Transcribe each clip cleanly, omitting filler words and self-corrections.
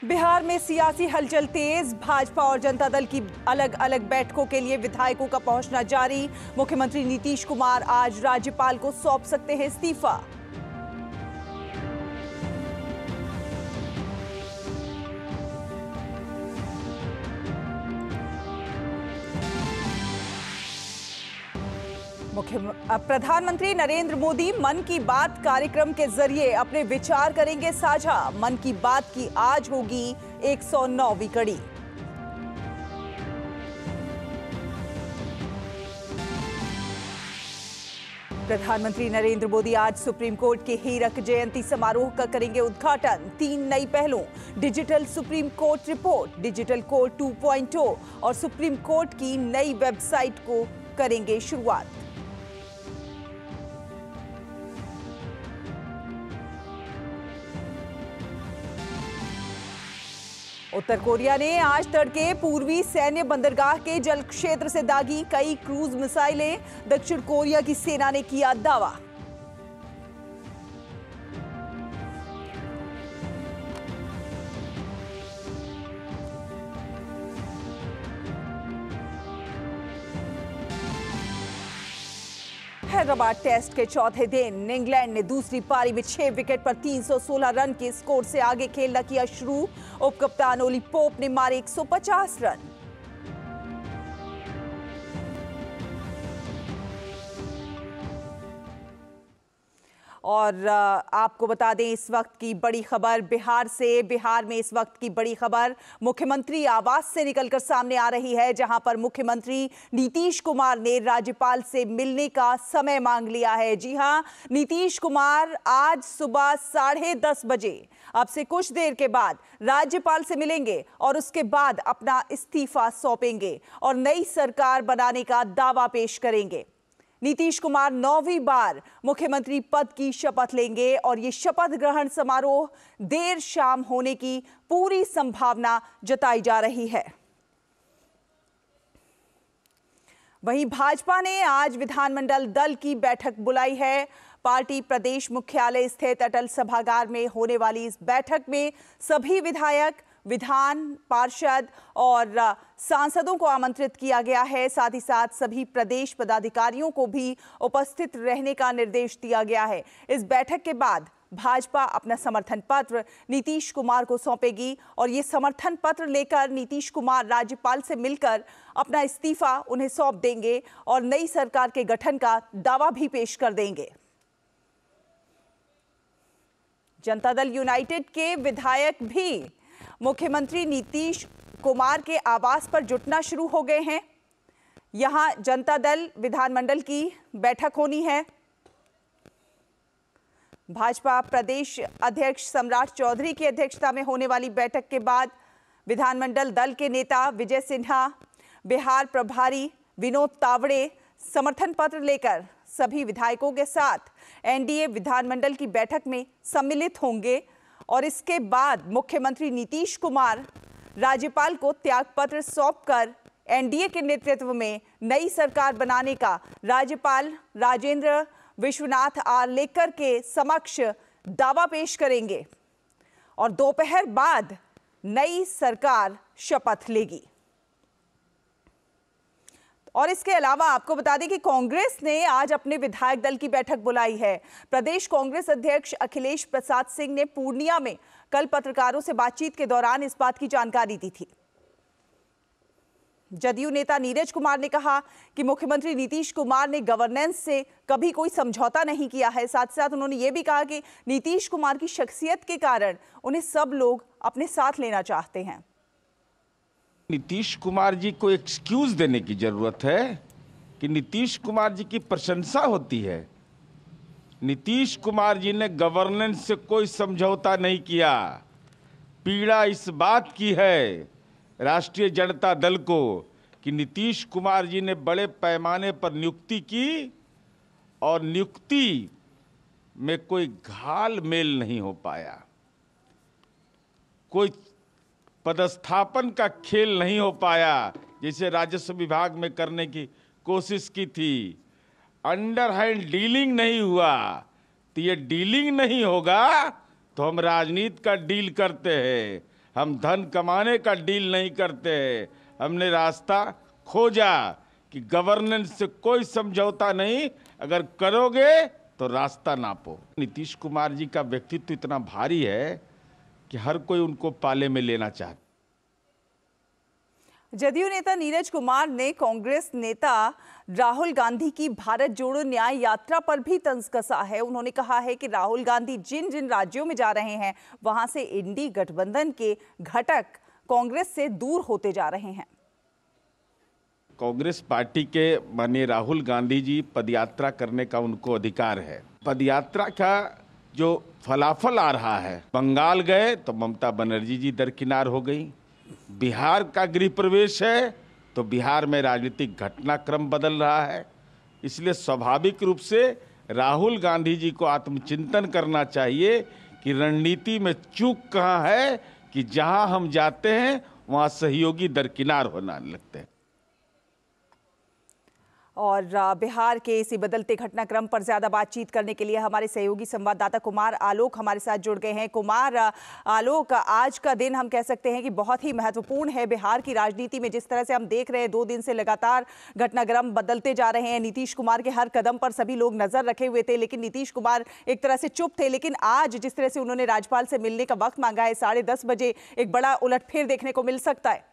बिहार में सियासी हलचल तेज। भाजपा और जनता दल की अलग अलग बैठकों के लिए विधायकों का पहुंचना जारी। मुख्यमंत्री नीतीश कुमार आज राज्यपाल को सौंप सकते हैं इस्तीफा। प्रधानमंत्री नरेंद्र मोदी मन की बात कार्यक्रम के जरिए अपने विचार करेंगे साझा। मन की बात की आज होगी 109वीं कड़ी। प्रधानमंत्री नरेंद्र मोदी आज सुप्रीम कोर्ट के हीरक जयंती समारोह का करेंगे उद्घाटन। 3 नई पहलों, digital supreme court report, digital court 2.0 और सुप्रीम कोर्ट की नई वेबसाइट को करेंगे शुरुआत। उत्तर कोरिया ने आज तड़के पूर्वी सैन्य बंदरगाह के जल क्षेत्र से दागी कई क्रूज मिसाइलें। दक्षिण कोरिया की सेना ने किया दावा। हैदराबाद टेस्ट के चौथे दिन इंग्लैंड ने दूसरी पारी में 6 विकेट पर 316 रन के स्कोर से आगे खेलना किया शुरू। उपकप्तान ओली पोप ने मारे 150 रन। और आपको बता दें इस वक्त की बड़ी खबर बिहार से। बिहार में इस वक्त की बड़ी खबर मुख्यमंत्री आवास से निकलकर सामने आ रही है, जहां पर मुख्यमंत्री नीतीश कुमार ने राज्यपाल से मिलने का समय मांग लिया है। जी हां, नीतीश कुमार आज सुबह 10:30 बजे अब से कुछ देर के बाद राज्यपाल से मिलेंगे और उसके बाद अपना इस्तीफा सौंपेंगे और नई सरकार बनाने का दावा पेश करेंगे। नीतीश कुमार 9वीं बार मुख्यमंत्री पद की शपथ लेंगे और ये शपथ ग्रहण समारोह देर शाम होने की पूरी संभावना जताई जा रही है। वहीं भाजपा ने आज विधानमंडल दल की बैठक बुलाई है। पार्टी प्रदेश मुख्यालय स्थित अटल सभागार में होने वाली इस बैठक में सभी विधायक, विधान पार्षद और सांसदों को आमंत्रित किया गया है। साथ ही साथ सभी प्रदेश पदाधिकारियों को भी उपस्थित रहने का निर्देश दिया गया है। इस बैठक के बाद भाजपा अपना समर्थन पत्र नीतीश कुमार को सौंपेगी और ये समर्थन पत्र लेकर नीतीश कुमार राज्यपाल से मिलकर अपना इस्तीफा उन्हें सौंप देंगे और नई सरकार के गठन का दावा भी पेश कर देंगे। जनता दल यूनाइटेड के विधायक भी मुख्यमंत्री नीतीश कुमार के आवास पर जुटना शुरू हो गए हैं। यहां जनता दल विधानमंडल की बैठक होनी है। भाजपा प्रदेश अध्यक्ष सम्राट चौधरी की अध्यक्षता में होने वाली बैठक के बाद विधानमंडल दल के नेता विजय सिन्हा, बिहार प्रभारी विनोद तावड़े समर्थन पत्र लेकर सभी विधायकों के साथ एनडीए विधानमंडल की बैठक में सम्मिलित होंगे और इसके बाद मुख्यमंत्री नीतीश कुमार राज्यपाल को त्यागपत्र सौंपकर एनडीए के नेतृत्व में नई सरकार बनाने का राज्यपाल राजेंद्र विश्वनाथ आर्लेकर के समक्ष दावा पेश करेंगे और दोपहर बाद नई सरकार शपथ लेगी। और इसके अलावा आपको बता दें कि कांग्रेस ने आज अपने विधायक दल की बैठक बुलाई है। प्रदेश कांग्रेस अध्यक्ष अखिलेश प्रसाद सिंह ने पूर्णिया में कल पत्रकारों से बातचीत के दौरान इस बात की जानकारी दी थी। जदयू नेता नीरज कुमार ने कहा कि मुख्यमंत्री नीतीश कुमार ने गवर्नेंस से कभी कोई समझौता नहीं किया है। साथ साथ उन्होंने ये भी कहा कि नीतीश कुमार की शख्सियत के कारण उन्हें सब लोग अपने साथ लेना चाहते हैं। नीतीश कुमार जी को एक्सक्यूज देने की जरूरत है कि नीतीश कुमार जी की प्रशंसा होती है। नीतीश कुमार जी ने गवर्नेंस से कोई समझौता नहीं किया। पीड़ा इस बात की है राष्ट्रीय जनता दल को कि नीतीश कुमार जी ने बड़े पैमाने पर नियुक्ति की और नियुक्ति में कोई घाल मेल नहीं हो पाया, कोई पदस्थापन का खेल नहीं हो पाया जैसे राजस्व विभाग में करने की कोशिश की थी। अंडर हैंड डीलिंग नहीं हुआ। तो ये डीलिंग नहीं होगा तो हम राजनीति का डील करते हैं। हम धन कमाने का डील नहीं करते हैं। हमने रास्ता खोजा कि गवर्नेंस से कोई समझौता नहीं, अगर करोगे तो रास्ता नापो। नीतीश कुमार जी का व्यक्तित्व इतना भारी है कि हर कोई उनको पाले में लेना चाहता। जदयू नेता नीरज कुमार ने कांग्रेस नेता राहुल गांधी की भारत जोड़ो न्याय यात्रा पर भी तंज कसा है। उन्होंने कहा है कि राहुल गांधी जिन जिन राज्यों में जा रहे हैं वहां से इंडी गठबंधन के घटक कांग्रेस से दूर होते जा रहे हैं। कांग्रेस पार्टी के माननीय राहुल गांधी जी पदयात्रा करने का उनको अधिकार है। पदयात्रा का जो फलाफल आ रहा है, बंगाल गए तो ममता बनर्जी जी दरकिनार हो गई, बिहार का गृह प्रवेश है तो बिहार में राजनीतिक घटनाक्रम बदल रहा है। इसलिए स्वाभाविक रूप से राहुल गांधी जी को आत्मचिंतन करना चाहिए कि रणनीति में चूक कहाँ है कि जहां हम जाते हैं वहां सहयोगी दरकिनार होने लगते हैं। और बिहार के इसी बदलते घटनाक्रम पर ज्यादा बातचीत करने के लिए हमारे सहयोगी संवाददाता कुमार आलोक हमारे साथ जुड़ गए हैं। कुमार आलोक, आज का दिन हम कह सकते हैं कि बहुत ही महत्वपूर्ण है बिहार की राजनीति में। जिस तरह से हम देख रहे हैं 2 दिन से लगातार घटनाक्रम बदलते जा रहे हैं। नीतीश कुमार के हर कदम पर सभी लोग नजर रखे हुए थे, लेकिन नीतीश कुमार एक तरह से चुप थे। लेकिन आज जिस तरह से उन्होंने राज्यपाल से मिलने का वक्त मांगा है, 10:30 बजे एक बड़ा उलटफेर देखने को मिल सकता है।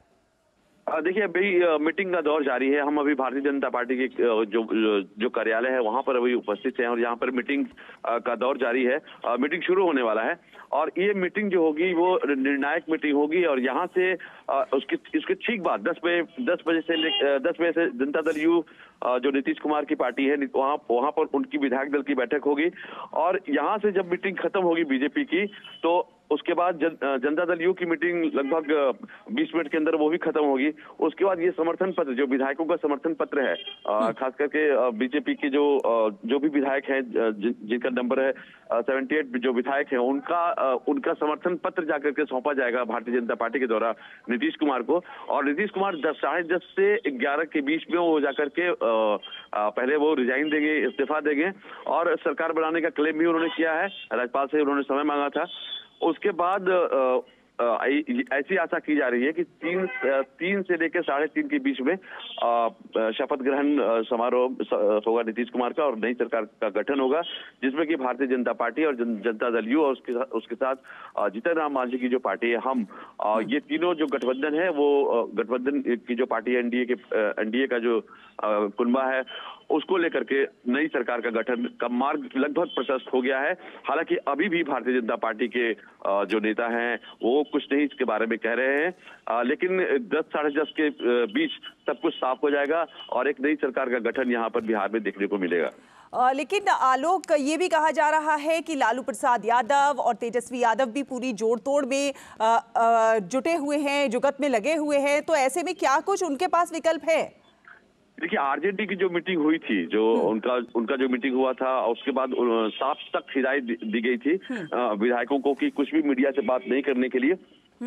देखिए, अभी मीटिंग का दौर जारी है। हम अभी भारतीय जनता पार्टी के जो कार्यालय है वहां पर अभी उपस्थित हैं और यहाँ पर मीटिंग का दौर जारी है। मीटिंग शुरू होने वाला है और ये मीटिंग जो होगी वो निर्णायक मीटिंग होगी और यहाँ से इसके ठीक बाद 10 बजे से जनता दल यू जो नीतीश कुमार की पार्टी है वहां पर उनकी विधायक दल की बैठक होगी और यहाँ से जब मीटिंग खत्म होगी बीजेपी की तो उसके बाद जनता दल यू की मीटिंग लगभग 20 मिनट के अंदर वो भी खत्म होगी। उसके बाद ये समर्थन पत्र जो विधायकों का समर्थन पत्र है, खास करके बीजेपी के जो भी विधायक हैं जिनका नंबर है 78 जो विधायक हैं उनका समर्थन पत्र जाकर के सौंपा जाएगा भारतीय जनता पार्टी के द्वारा नीतीश कुमार को। और नीतीश कुमार 10:30 से 11 के बीच में वो जाकर के पहले वो रिजाइन देंगे, इस्तीफा देंगे और सरकार बनाने का क्लेम भी उन्होंने किया है। राज्यपाल से उन्होंने समय मांगा था। उसके बाद ऐसी आशा की जा रही है कि 3 से लेकर 3:30 के बीच में शपथ ग्रहण समारोह होगा नीतीश कुमार का और नई सरकार का गठन होगा, जिसमें कि भारतीय जनता पार्टी और जनता दल यू और उसके साथ जीतन राम मांझी की जो पार्टी है हम, ये तीनों जो गठबंधन है वो गठबंधन की जो पार्टी है एनडीए का जो कुनबा है उसको लेकर के नई सरकार का गठन का मार्ग लगभग प्रशस्त हो गया है। हालांकि अभी भी भारतीय जनता पार्टी के जो नेता हैं वो कुछ नहीं इसके बारे में कह रहे हैं, लेकिन 10 साढ़े 10 के बीच सब कुछ साफ हो जाएगा और एक नई सरकार का गठन यहाँ पर बिहार में देखने को मिलेगा। लेकिन आलोक, ये भी कहा जा रहा है कि लालू प्रसाद यादव और तेजस्वी यादव भी पूरी जोड़ तोड़ में जुटे हुए हैं, जुगत में लगे हुए हैं, तो ऐसे में क्या कुछ उनके पास विकल्प है? देखिए, आरजेडी की जो मीटिंग हुई थी, जो उनका जो मीटिंग हुआ था उसके बाद साफ तक हिदायत दी गई थी विधायकों को कि कुछ भी मीडिया से बात नहीं करने के लिए।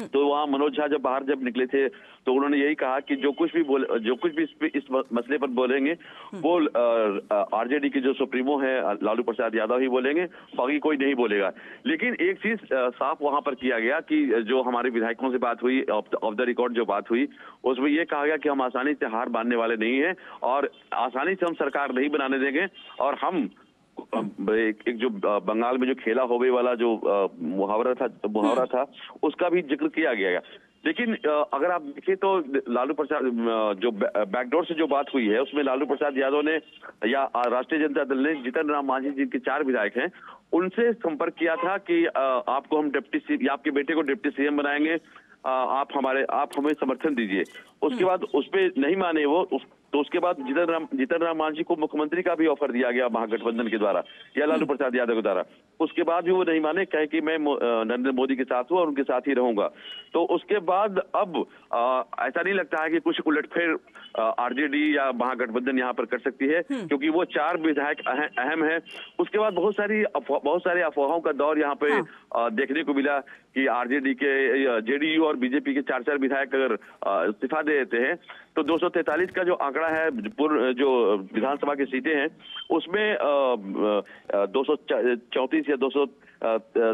तो वहाँ मनोज झा जब निकले थे तो उन्होंने यही कहा कि जो कुछ भी इस मसले पर बोलेंगे वो आरजेडी के जो सुप्रीमो है लालू प्रसाद यादव ही बोलेंगे, बाकी कोई नहीं बोलेगा। लेकिन एक चीज साफ वहां पर किया गया कि जो हमारे विधायकों से बात हुई, ऑफ द रिकॉर्ड जो बात हुई, उसमें ये कहा गया कि हम आसानी से हार मानने वाले नहीं है और आसानी से हम सरकार नहीं बनाने देंगे और हम एक जो बंगाल में जो खेला होवे वाला जो मुहावरा था उसका भी जिक्र किया गया। लेकिन अगर आप देखें तो लालू प्रसाद जो बैकडोर से जो बात हुई है उसमें लालू प्रसाद यादव ने या राष्ट्रीय जनता दल ने जीतन राम मांझी जिनके 4 विधायक हैं उनसे संपर्क किया था कि आपको हम या आपके बेटे को डिप्टी सीएम बनाएंगे, आप हमें समर्थन दीजिए। उसके बाद उस पर नहीं माने वो, तो उसके बाद जीतन राम मांझी को मुख्यमंत्री का भी ऑफर दिया गया महागठबंधन के द्वारा या लालू प्रसाद यादव के द्वारा। उसके बाद भी वो नहीं माने, कहे कि मैं नरेंद्र मोदी के साथ हूँ और उनके साथ ही रहूंगा। तो उसके बाद अब ऐसा नहीं लगता है कि कुछ उलटफेर आरजेडी या महागठबंधन यहाँ पर कर सकती है, क्योंकि वो 4 विधायक अहम है। उसके बाद बहुत सारे अफवाहों का दौर यहाँ पे देखने को मिला कि आरजेडी के जेडीयू और बीजेपी के 4 विधायक अगर इस्तीफा दे देते हैं तो 243 का जो आंकड़ा पकड़ा है पूर्व जो विधानसभा की सीटें हैं उसमें 234 या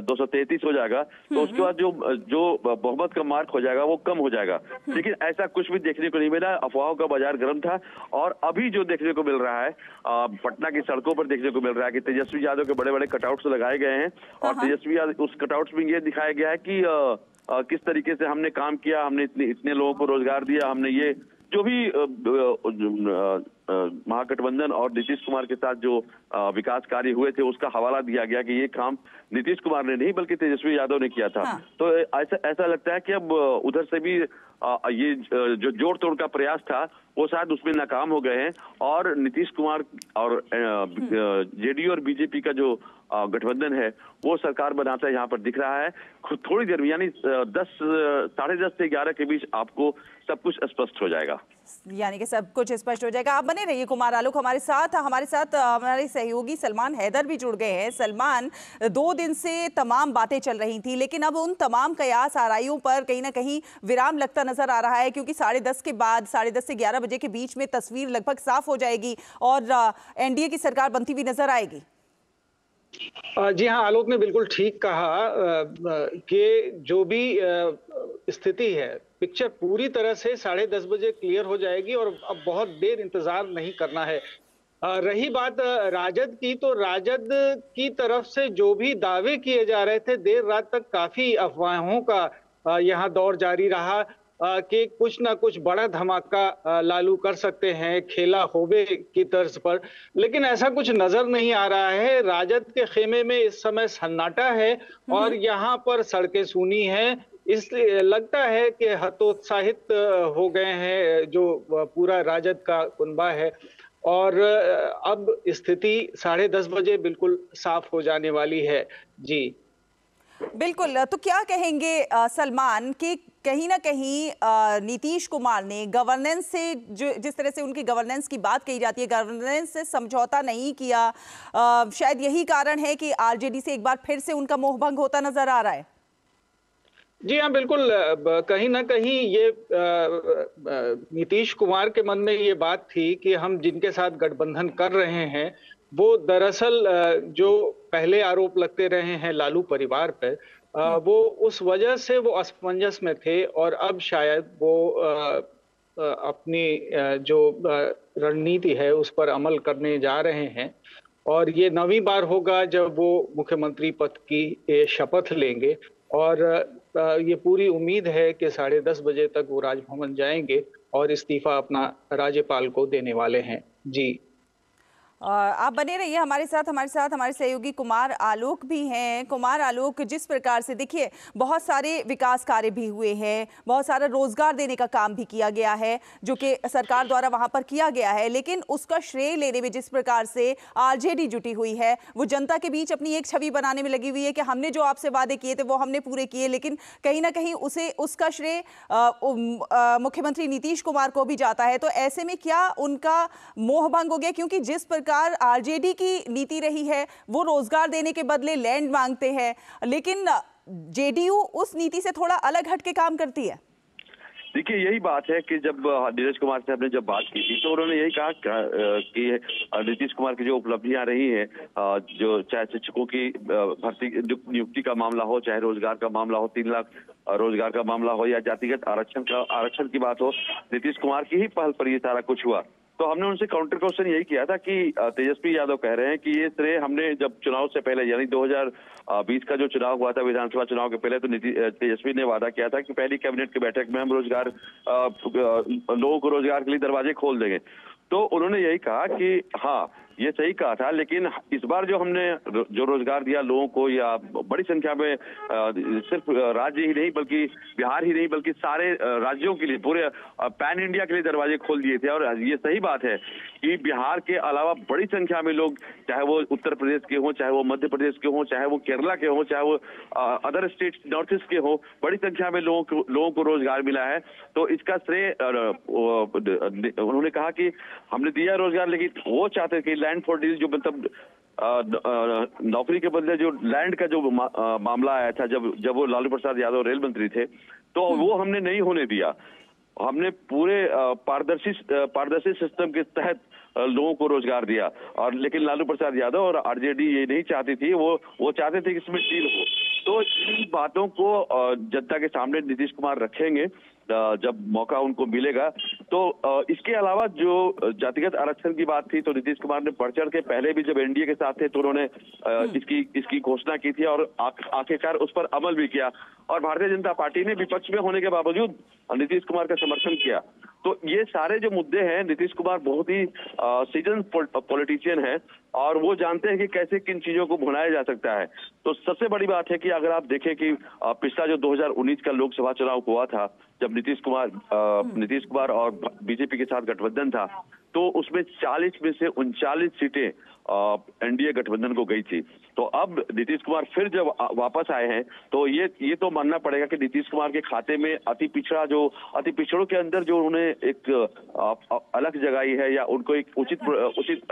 233 हो जाएगा, तो उसके बाद जो बहुमत का मार्क हो जाएगा वो कम हो जाएगा। लेकिन ऐसा कुछ भी देखने को नहीं मिला, अफवाहों का बाजार गर्म था। और अभी जो देखने को मिल रहा है पटना की सड़कों पर देखने को मिल रहा है कि तेजस्वी यादव के बड़े बड़े कटआउट्स लगाए गए हैं और तेजस्वी यादव उस कटआउट्स में ये दिखाया गया है कि किस तरीके से हमने काम किया, हमने इतने लोगों को रोजगार दिया, हमने ये जो भी महागठबंधन और नीतीश कुमार के साथ जो विकास कार्य हुए थे उसका हवाला दिया गया कि ये काम नीतीश कुमार ने नहीं बल्कि तेजस्वी यादव ने किया था। तो ऐसा लगता है कि अब उधर से भी ये जो जोड़ तोड़ का प्रयास था वो शायद उसमें नाकाम हो गए हैं और नीतीश कुमार और जेडीयू और बीजेपी का जो गठबंधन है वो सरकार बनाता है यहाँ पर दिख रहा है। थोड़ी देर में यानी 10 से 11 के बीच आपको सब कुछ स्पष्ट हो जाएगा, यानी कि सब कुछ स्पष्ट हो जाएगा। आप बने रहिए कुमार आलोक हमारे साथ हमारे सहयोगी सलमान हैदर भी जुड़ गए हैं। सलमान, 2 दिन से तमाम बातें चल रही थी लेकिन अब उन तमाम कयास आराइयों पर कहीं ना कहीं विराम लगता नजर आ रहा है, क्योंकि 10:30 के बाद 10:30 से 11 बजे के बीच में तस्वीर लगभग साफ हो जाएगी और एनडीए की सरकार बनती हुई नजर आएगी। जी हाँ, आलोक ने बिल्कुल ठीक कहा कि जो भी स्थिति है पिक्चर पूरी तरह से 10:30 बजे क्लियर हो जाएगी और अब बहुत देर इंतजार नहीं करना है। रही बात राजद की, तो राजद की तरफ से जो भी दावे किए जा रहे थे देर रात तक काफी अफवाहों का यहाँ दौर जारी रहा कि कुछ ना कुछ बड़ा धमाका लालू कर सकते हैं खेला होबे की तर्ज पर, लेकिन ऐसा कुछ नजर नहीं आ रहा है। राजद के खेमे में इस समय सन्नाटा है और यहाँ पर सड़कें सूनी हैं, इसलिए लगता है कि हतोत्साहित हो गए हैं जो पूरा राजद का कुनबा है और अब स्थिति 10:30 बजे बिल्कुल साफ हो जाने वाली है। जी बिल्कुल, तो क्या कहेंगे सलमान कि कहीं ना कहीं नीतीश कुमार ने गवर्नेंस से जिस तरह से उनकी गवर्नेंस की बात कही जाती है, गवर्नेंस से समझौता नहीं किया, शायद यही कारण है कि आरजेडी से एक बार फिर से उनका मोहभंग होता नजर आ रहा है। जी हाँ, बिल्कुल, कहीं ना कहीं ये नीतीश कुमार के मन में ये बात थी कि हम जिनके साथ गठबंधन कर रहे हैं वो दरअसल जो पहले आरोप लगते रहे हैं लालू परिवार पर, वो उस वजह से वो असमंजस में थे और अब शायद वो अपनी जो रणनीति है उस पर अमल करने जा रहे हैं और ये 9वीं बार होगा जब वो मुख्यमंत्री पद की शपथ लेंगे और ये पूरी उम्मीद है कि 10:30 बजे तक वो राजभवन जाएंगे और इस्तीफा अपना राज्यपाल को देने वाले हैं। जी आप बने रहिए हमारे साथ हमारे सहयोगी कुमार आलोक भी हैं। कुमार आलोक, जिस प्रकार से देखिए बहुत सारे विकास कार्य भी हुए हैं, बहुत सारा रोजगार देने का काम भी किया गया है जो कि सरकार द्वारा वहां पर किया गया है, लेकिन उसका श्रेय लेने में जिस प्रकार से आरजेडी जुटी हुई है, वो जनता के बीच अपनी एक छवि बनाने में लगी हुई है कि हमने जो आपसे वादे किए थे वो हमने पूरे किए, लेकिन कहीं ना कहीं उसका श्रेय मुख्यमंत्री नीतीश कुमार को भी जाता है। तो ऐसे में क्या उनका मोहभंग हो गया? क्योंकि जिस प्रकार आरजेडी की नीति रही है वो रोजगार देने के बदले लैंड मांगते हैं, लेकिन जेडीयू उस नीति से थोड़ा अलग हट के काम करती है। देखिए, यही बात है कि जब नीरज कुमार से हमने जब बात की थी तो उन्होंने यही कहा कि नीतीश कुमार की जो उपलब्धियां रही हैं, जो चाहे शिक्षकों की भर्ती नियुक्ति का मामला हो, चाहे रोजगार का मामला हो, 3 लाख रोजगार का मामला हो या जातिगत आरक्षण की बात हो, नीतीश कुमार की ही पहल पर ये सारा कुछ हुआ। तो हमने उनसे काउंटर क्वेश्चन यही किया था कि तेजस्वी यादव कह रहे हैं कि ये श्रेय हमने जब चुनाव से पहले यानी 2020 का जो चुनाव हुआ था, विधानसभा चुनाव के पहले, तो तेजस्वी ने वादा किया था कि पहली कैबिनेट की बैठक में हम लोगों को रोजगार के लिए दरवाजे खोल देंगे। तो उन्होंने यही कहा कि हाँ, ये सही कहा था, लेकिन इस बार जो हमने जो रोजगार दिया लोगों को, या बड़ी संख्या में सिर्फ राज्य ही नहीं बल्कि बिहार ही नहीं बल्कि सारे राज्यों के लिए, पूरे पैन इंडिया के लिए दरवाजे खोल दिए थे। और ये सही बात है कि बिहार के अलावा बड़ी संख्या में लोग, चाहे वो उत्तर प्रदेश के हों, चाहे वो मध्य प्रदेश के हों, चाहे वो केरला के हों, चाहे वो अदर स्टेट नॉर्थ ईस्ट के हों, बड़ी संख्या में लोगों को रोजगार मिला है। तो इसका श्रेय उन्होंने कहा कि हमने दिया रोजगार, लेकिन वो चाहते कि लैंड फॉर डील, जो मतलब नौकरी के बदले जो लैंड का जो मामला आया था जब वो लालू प्रसाद यादव रेल मंत्री थे, तो वो हमने नहीं होने दिया। हमने पूरे पारदर्शी सिस्टम के तहत लोगों को रोजगार दिया। और लेकिन लालू प्रसाद यादव और आरजेडी ये नहीं चाहती थी, वो चाहते थे कि इसमें डील हो। तो इन बातों को जनता के सामने नीतीश कुमार रखेंगे जब मौका उनको मिलेगा। तो इसके अलावा जो जातिगत आरक्षण की बात थी, तो नीतीश कुमार ने बढ़ चढ़ के पहले भी जब एनडीए के साथ थे तो उन्होंने इसकी घोषणा की थी और आखिरकार उस पर अमल भी किया। और भारतीय जनता पार्टी ने विपक्ष में होने के बावजूद नीतीश कुमार का समर्थन किया। तो ये सारे जो मुद्दे हैं, नीतीश कुमार बहुत ही सीजन पॉलिटिशियन है और वो जानते हैं कि कैसे किन चीजों को भुनाया जा सकता है। तो सबसे बड़ी बात है कि अगर आप देखें कि पिछला जो 2019 का लोकसभा चुनाव हुआ था, जब नीतीश कुमार और बीजेपी के साथ गठबंधन था, तो उसमें 40 में से 39 सीटें एनडीए गठबंधन को गई थी। तो अब नीतीश कुमार फिर जब वापस आए हैं तो ये तो मानना पड़ेगा कि नीतीश कुमार के खाते में अति पिछड़ों के अंदर जो उन्हें एक अलग जगाई है या उनको एक उचित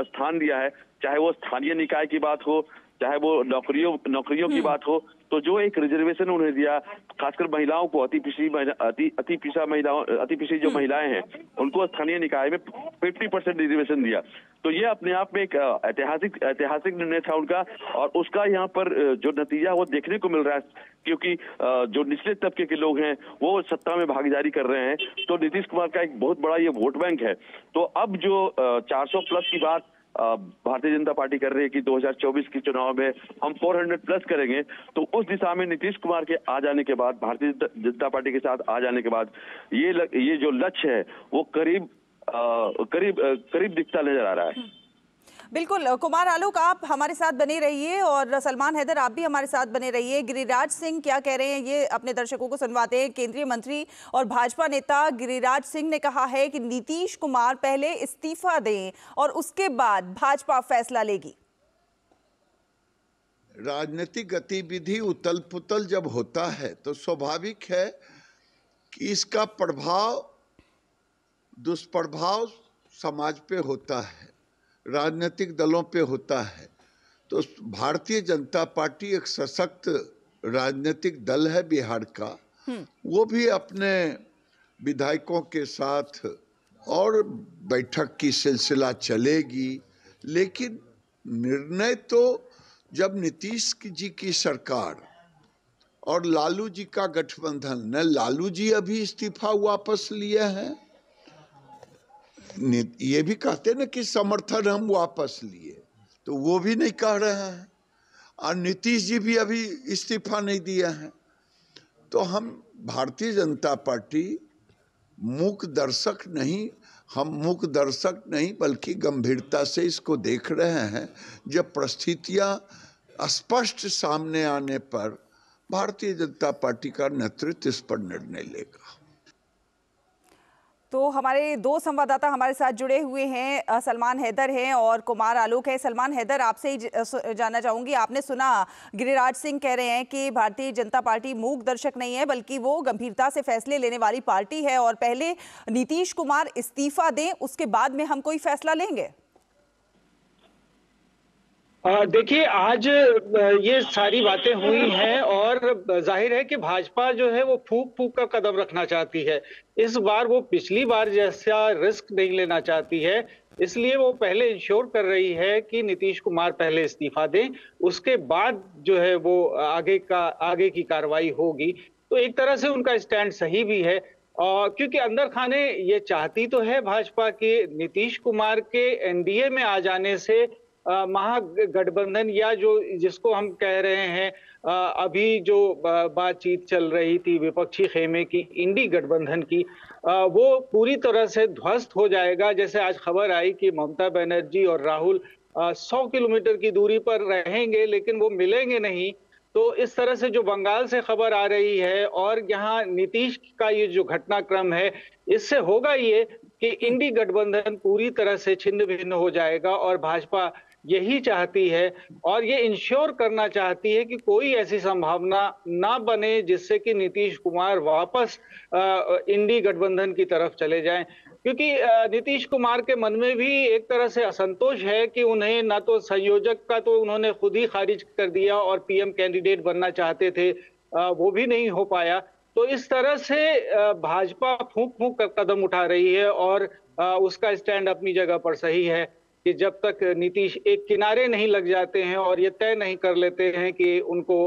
स्थान दिया है, चाहे वो स्थानीय निकाय की बात हो, चाहे वो नौकरियों की बात हो, तो जो एक रिजर्वेशन उन्हें दिया, खासकर महिलाओं को, अति पिछड़ी जो महिलाएं हैं उनको स्थानीय निकाय में 50% रिजर्वेशन दिया। तो ये अपने आप में एक ऐतिहासिक निर्णय था उनका और उसका यहाँ पर जो नतीजा वो देखने को मिल रहा है, क्योंकि जो निचले तबके के लोग हैं वो सत्ता में भागीदारी कर रहे हैं। तो नीतीश कुमार का एक बहुत बड़ा ये वोट बैंक है। तो अब जो 400 प्लस की बात भारतीय जनता पार्टी कर रही है कि 2024 के चुनाव में हम 400 प्लस करेंगे, तो उस दिशा में नीतीश कुमार के आ जाने के बाद, भारतीय जनता पार्टी के साथ आ जाने के बाद ये जो लक्ष्य है वो करीब दिखता नजर आ रहा है। बिल्कुल कुमार आलोक, आप हमारे साथ बने रहिए और सलमान हैदर आप भी हमारे साथ बने रहिए। गिरिराज सिंह क्या कह रहे हैं ये अपने दर्शकों को सुनवाते हैं। केंद्रीय मंत्री और भाजपा नेता गिरिराज सिंह ने कहा है कि नीतीश कुमार पहले इस्तीफा दें और उसके बाद भाजपा फैसला लेगी। राजनीतिक गतिविधि उतल पुतल जब होता है तो स्वाभाविक है कि इसका दुष्प्रभाव समाज पे होता है, राजनीतिक दलों पे होता है। तो भारतीय जनता पार्टी एक सशक्त राजनीतिक दल है बिहार का, वो भी अपने विधायकों के साथ और बैठक की सिलसिला चलेगी। लेकिन निर्णय तो जब नीतीश जी की सरकार और लालू जी का गठबंधन, न लालू जी अभी इस्तीफा वापस लिए हैं, ये भी कहते ना कि समर्थन हम वापस लिए, तो वो भी नहीं कह रहे हैं और नीतीश जी भी अभी इस्तीफा नहीं दिया है। तो हम भारतीय जनता पार्टी मूक दर्शक नहीं बल्कि गंभीरता से इसको देख रहे हैं। जब परिस्थितियां स्पष्ट सामने आने पर भारतीय जनता पार्टी का नेतृत्व इस पर निर्णय लेगा। तो हमारे दो संवाददाता हमारे साथ जुड़े हुए हैं, सलमान हैदर हैं और कुमार आलोक है। सलमान हैदर, आपसे ही जानना चाहूंगी, आपने सुना गिरिराज सिंह कह रहे हैं कि भारतीय जनता पार्टी मूक दर्शक नहीं है बल्कि वो गंभीरता से फैसले लेने वाली पार्टी है और पहले नीतीश कुमार इस्तीफा दें उसके बाद में हम कोई फैसला लेंगे। देखिए, आज ये सारी बातें हुई हैं और जाहिर है कि भाजपा जो है वो फूंक फूंक कर कदम रखना चाहती है। इस बार वो पिछली बार जैसा रिस्क नहीं लेना चाहती है, इसलिए वो पहले इंश्योर कर रही है कि नीतीश कुमार पहले इस्तीफा दें, उसके बाद जो है वो आगे की कार्रवाई होगी। तो एक तरह से उनका स्टैंड सही भी है और क्योंकि अंदर खाने ये चाहती तो है भाजपा के नीतीश कुमार के एनडीए में आ जाने से महागठबंधन या जिसको हम कह रहे हैं अभी जो बातचीत चल रही थी विपक्षी खेमे की, इंडी गठबंधन की, वो पूरी तरह से ध्वस्त हो जाएगा। जैसे आज खबर आई कि ममता बनर्जी और राहुल 100 किलोमीटर की दूरी पर रहेंगे लेकिन वो मिलेंगे नहीं। तो इस तरह से जो बंगाल से खबर आ रही है और यहाँ नीतीश का ये जो घटनाक्रम है, इससे होगा ये कि इंडी गठबंधन पूरी तरह से छिन्न भिन्न हो जाएगा और भाजपा यही चाहती है और ये इंश्योर करना चाहती है कि कोई ऐसी संभावना ना बने जिससे कि नीतीश कुमार वापस इंडी गठबंधन की तरफ चले जाएं। क्योंकि नीतीश कुमार के मन में भी एक तरह से असंतोष है कि उन्हें ना तो संयोजक का तो उन्होंने खुद ही खारिज कर दिया और पीएम कैंडिडेट बनना चाहते थे, वो भी नहीं हो पाया। तो इस तरह से भाजपा फूंक फूंक कर कदम उठा रही है और उसका स्टैंड अपनी जगह पर सही है कि जब तक नीतीश एक किनारे नहीं लग जाते हैं और ये तय नहीं कर लेते हैं कि उनको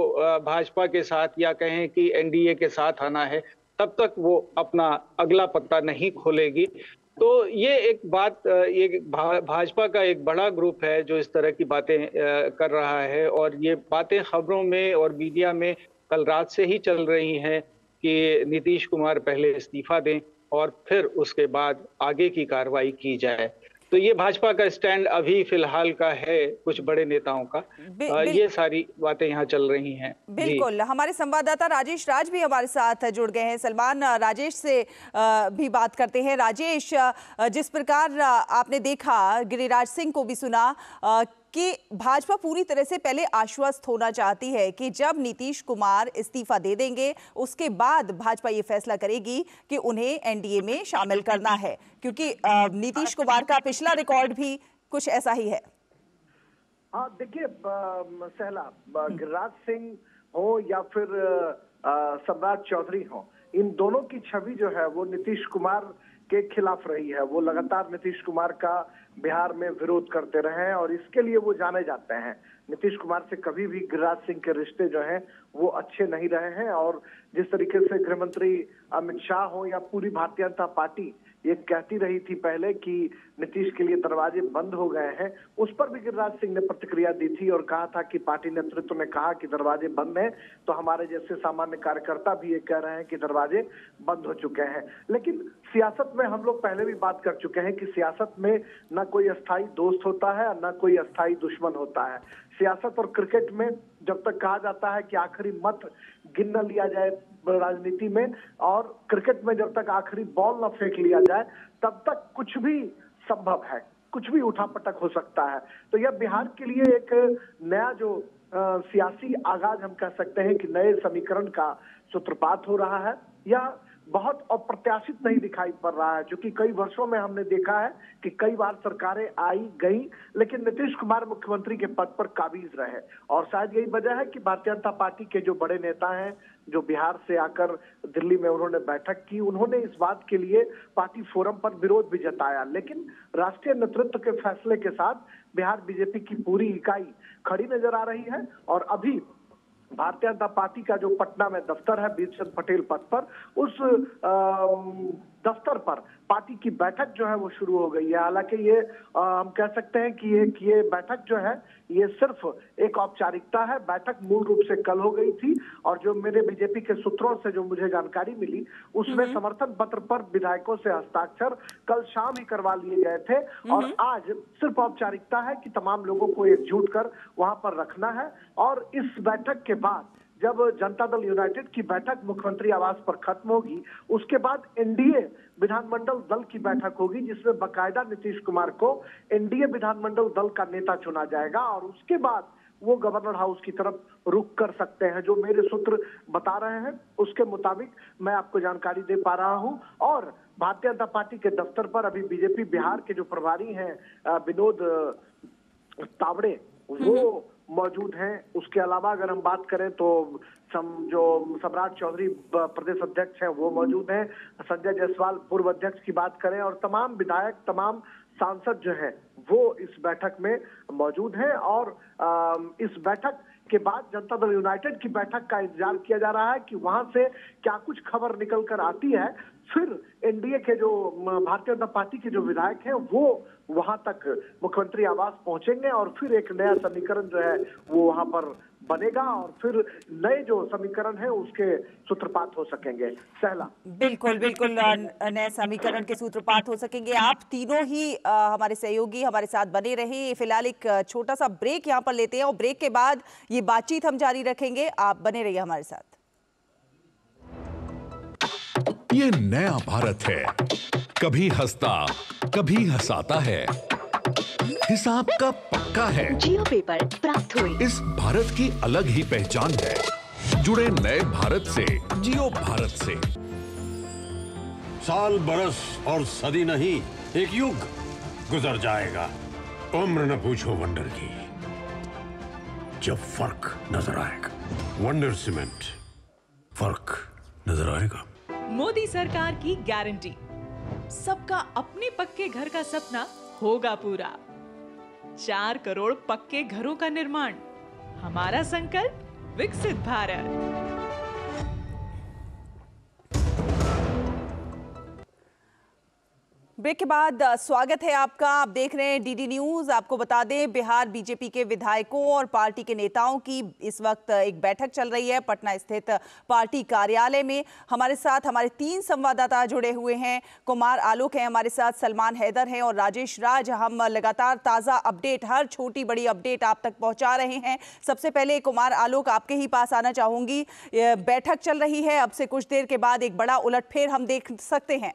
भाजपा के साथ या कहें कि एनडीए के साथ आना है, तब तक वो अपना अगला पत्ता नहीं खोलेगी। तो ये एक बात, ये भाजपा का एक बड़ा ग्रुप है जो इस तरह की बातें कर रहा है, और ये बातें खबरों में और मीडिया में कल रात से ही चल रही हैं कि नीतीश कुमार पहले इस्तीफा दें और फिर उसके बाद आगे की कार्रवाई की जाए। तो ये भाजपा का स्टैंड अभी फिलहाल का है, कुछ बड़े नेताओं का। ये सारी बातें यहाँ चल रही हैं। बिल्कुल, हमारे संवाददाता राजेश राज भी हमारे साथ जुड़ गए हैं। सलमान, राजेश से भी बात करते हैं। राजेश, जिस प्रकार आपने देखा, गिरिराज सिंह को भी सुना कि भाजपा पूरी तरह से पहले आश्वस्त होना चाहती है कि जब नीतीश कुमार इस्तीफा दे देंगे उसके बाद भाजपा ये फैसला करेगी कि उन्हें एनडीए में शामिल करना है, क्योंकि नीतीश कुमार का पिछला रिकॉर्ड भी कुछ ऐसा ही है। हाँ, देखिए सहला, गिरिराज सिंह हो या फिर सम्राट चौधरी हो, इन दोनों की छवि जो है वो नीतीश कुमार के खिलाफ रही है। वो लगातार नीतीश कुमार का बिहार में विरोध करते रहे हैं और इसके लिए वो जाने जाते हैं। नीतीश कुमार से कभी भी गिरिराज सिंह के रिश्ते जो हैं वो अच्छे नहीं रहे हैं, और जिस तरीके से गृह मंत्री अमित शाह हो या पूरी भारतीय जनता पार्टी ये कहती रही थी पहले कि नीतीश के लिए दरवाजे बंद हो गए हैं, उस पर भी गिरिराज सिंह ने प्रतिक्रिया दी थी और कहा था कि पार्टी नेतृत्व ने कहा कि दरवाजे बंद हैं, तो हमारे जैसे सामान्य कार्यकर्ता भी ये कह रहे हैं कि दरवाजे बंद हो चुके हैं। लेकिन सियासत में हम लोग पहले भी बात कर चुके हैं कि सियासत में न कोई अस्थायी दोस्त होता है और न कोई अस्थायी दुश्मन होता है। सियासत और क्रिकेट में जब तक कहा जाता है कि आखिरी मत गिन न लिया जाए राजनीति में, और क्रिकेट में जब तक आखिरी बॉल न फेंक लिया जाए, तब तक कुछ भी संभव है, कुछ भी उठापटक हो सकता है। तो यह बिहार के लिए एक नया जो सियासी आगाज हम कह सकते हैं कि नए समीकरण का सूत्रपात हो रहा है। यह बहुत अप्रत्याशित नहीं दिखाई पड़ रहा है, क्योंकि कई वर्षों में हमने देखा है कि कई बार सरकारें आई गई, लेकिन नीतीश कुमार मुख्यमंत्री के पद पर काबिज रहे। और शायद यही वजह है कि भारतीय जनता पार्टी के जो बड़े नेता हैं, जो बिहार से आकर दिल्ली में उन्होंने बैठक की, उन्होंने इस बात के लिए पार्टी फोरम पर विरोध भी जताया। लेकिन राष्ट्रीय नेतृत्व के फैसले के साथ बिहार बीजेपी की पूरी इकाई खड़ी नजर आ रही है, और अभी भारतीय जनता पार्टी का जो पटना में दफ्तर है बीरचंद पटेल पथ पर, उस दफ्तर पर पार्टी की बैठक जो है वो शुरू हो गई है। हालांकि ये हम कह सकते हैं कि ये बैठक जो है ये सिर्फ एक औपचारिकता है। बैठक मूल रूप से कल हो गई थी, और जो मेरे बीजेपी के सूत्रों से जो मुझे जानकारी मिली उसमें समर्थन पत्र पर विधायकों से हस्ताक्षर कल शाम ही करवा लिए गए थे, और आज सिर्फ औपचारिकता है कि तमाम लोगों को एकजुट कर वहां पर रखना है। और इस बैठक के बाद जब जनता दल यूनाइटेड की बैठक मुख्यमंत्री आवास पर खत्म होगी, उसके बाद एनडीए विधानमंडल दल की बैठक होगी, जिसमें बकायदा नीतीश कुमार को एनडीए विधानमंडल दल का नेता चुना जाएगा, और उसके बाद वो गवर्नर हाउस की तरफ रुख कर सकते हैं। जो मेरे सूत्र बता रहे हैं उसके मुताबिक मैं आपको जानकारी दे पा रहा हूं। और भारतीय जनता पार्टी के दफ्तर पर अभी बीजेपी बिहार के जो प्रभारी हैं विनोद तावड़े, वो मौजूद हैं। उसके अलावा अगर हम बात करें तो जो सम्राट चौधरी प्रदेश अध्यक्ष हैं वो मौजूद हैं, संजय जायसवाल पूर्व अध्यक्ष की बात करें, और तमाम विधायक, तमाम सांसद जो हैं वो इस बैठक में मौजूद हैं। और इस बैठक के बाद जनता दल यूनाइटेड की बैठक का इंतजार किया जा रहा है कि वहां से क्या कुछ खबर निकल कर आती है। फिर एनडीए के जो भारतीय जनता पार्टी के जो विधायक हैं वो वहां तक मुख्यमंत्री आवास पहुंचेंगे, और फिर एक नया समीकरण जो है वो वहां पर बनेगा, और फिर नए जो समीकरण है उसके सूत्रपात हो सकेंगे। सहला, बिल्कुल बिल्कुल नए समीकरण के सूत्रपात हो सकेंगे। आप तीनों ही हमारे सहयोगी हमारे साथ बने रहे। फिलहाल एक छोटा सा ब्रेक यहाँ पर लेते हैं, और ब्रेक के बाद ये बातचीत हम जारी रखेंगे। आप बने रहिए हमारे साथ। ये नया भारत है, कभी हंसता कभी हंसाता है, हिसाब का पक्का है। जियो पेपर प्राप्त हुए। इस भारत की अलग ही पहचान है। जुड़े नए भारत से, जियो भारत से। साल, बरस और सदी नहीं, एक युग गुजर जाएगा। उम्र न पूछो वंडर की, जब फर्क नजर आएगा। वंडर सीमेंट, फर्क नजर आएगा। मोदी सरकार की गारंटी, सबका अपने पक्के घर का सपना होगा पूरा। 4 करोड़ पक्के घरों का निर्माण, हमारा संकल्प विकसित भारत। ब्रेक के बाद स्वागत है आपका। आप देख रहे हैं डीडी न्यूज। आपको बता दें, बिहार बीजेपी के विधायकों और पार्टी के नेताओं की इस वक्त एक बैठक चल रही है पटना स्थित पार्टी कार्यालय में। हमारे साथ हमारे 3 संवाददाता जुड़े हुए हैं। कुमार आलोक हैं हमारे साथ, सलमान हैदर हैं और राजेश राज। हम लगातार ताज़ा अपडेट, हर छोटी बड़ी अपडेट आप तक पहुंचा रहे हैं। सबसे पहले कुमार आलोक, आपके ही पास आना चाहूंगी। बैठक चल रही है, अब से कुछ देर के बाद एक बड़ा उलटफेर हम देख सकते हैं।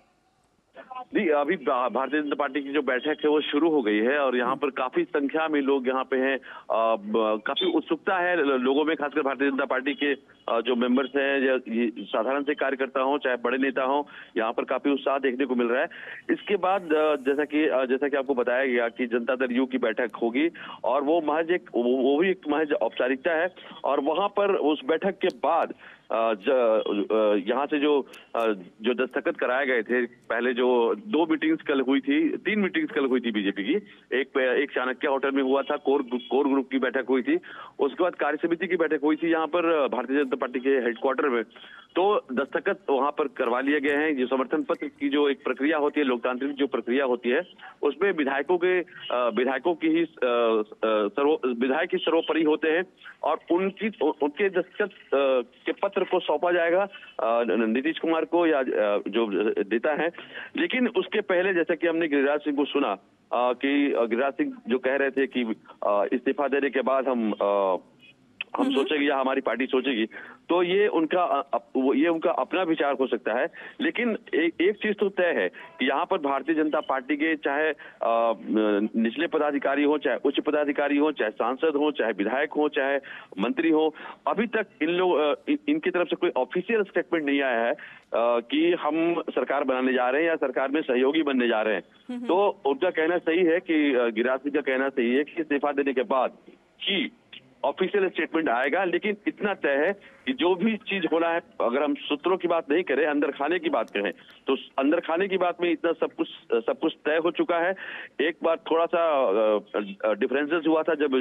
जी, अभी भारतीय जनता पार्टी की जो बैठक है वो शुरू हो गई है और यहाँ पर काफी संख्या में लोग यहाँ पे हैं। काफी उत्सुकता है लोगों में, खासकर भारतीय जनता पार्टी के जो मेंबर्स हैं या साधारण से कार्यकर्ता हों चाहे बड़े नेता हों, यहाँ पर काफी उत्साह देखने को मिल रहा है। इसके बाद जैसा कि आपको बताया गया कि जनता दल यू की बैठक होगी और वो महज वो भी एक महज औपचारिकता है। और वहां पर उस बैठक के बाद यहाँ से जो दस्तखत कराए गए थे, पहले जो 2 मीटिंग्स कल हुई थी, 3 मीटिंग्स कल हुई थी बीजेपी की। एक चाणक्य होटल में हुआ था, कोर ग्रुप की बैठक हुई थी। उसके बाद कार्य समिति की बैठक हुई थी यहाँ पर भारतीय जनता पार्टी के हेडक्वार्टर में। तो दस्तखत वहां पर करवा लिए गए हैं। जो समर्थन पत्र की जो एक प्रक्रिया होती है, लोकतांत्रिक जो प्रक्रिया होती है, उसमें विधायक ही सर्वोपरि होते हैं और उनके दस्तखत के पत्र को सौंपा जाएगा नीतीश कुमार को या जो देता है। लेकिन उसके पहले जैसा कि हमने गिरिराज सिंह को सुना कि गिरिराज सिंह जो कह रहे थे कि इस्तीफा देने के बाद हम सोचेंगे या हमारी पार्टी सोचेगी, तो ये उनका अपना विचार हो सकता है। लेकिन एक चीज तो तय है कि यहाँ पर भारतीय जनता पार्टी के चाहे निचले पदाधिकारी हो, चाहे उच्च पदाधिकारी हो, चाहे सांसद हो, चाहे विधायक हो, चाहे मंत्री हो, अभी तक इनकी तरफ से कोई ऑफिशियल स्टेटमेंट नहीं आया है कि हम सरकार बनाने जा रहे हैं या सरकार में सहयोगी बनने जा रहे हैं। तो उनका कहना सही है कि गिरिराज सिंह का कहना सही है कि इस्तीफा देने के बाद ही ऑफिशियल स्टेटमेंट आएगा। लेकिन इतना तय है कि जो भी चीज होना है, अगर हम सूत्रों की बात नहीं करें, अंदर खाने की बात करें, तो अंदर खाने की बात में इतना सब कुछ तय हो चुका है। एक बार थोड़ा सा डिफरेंसेस हुआ था जब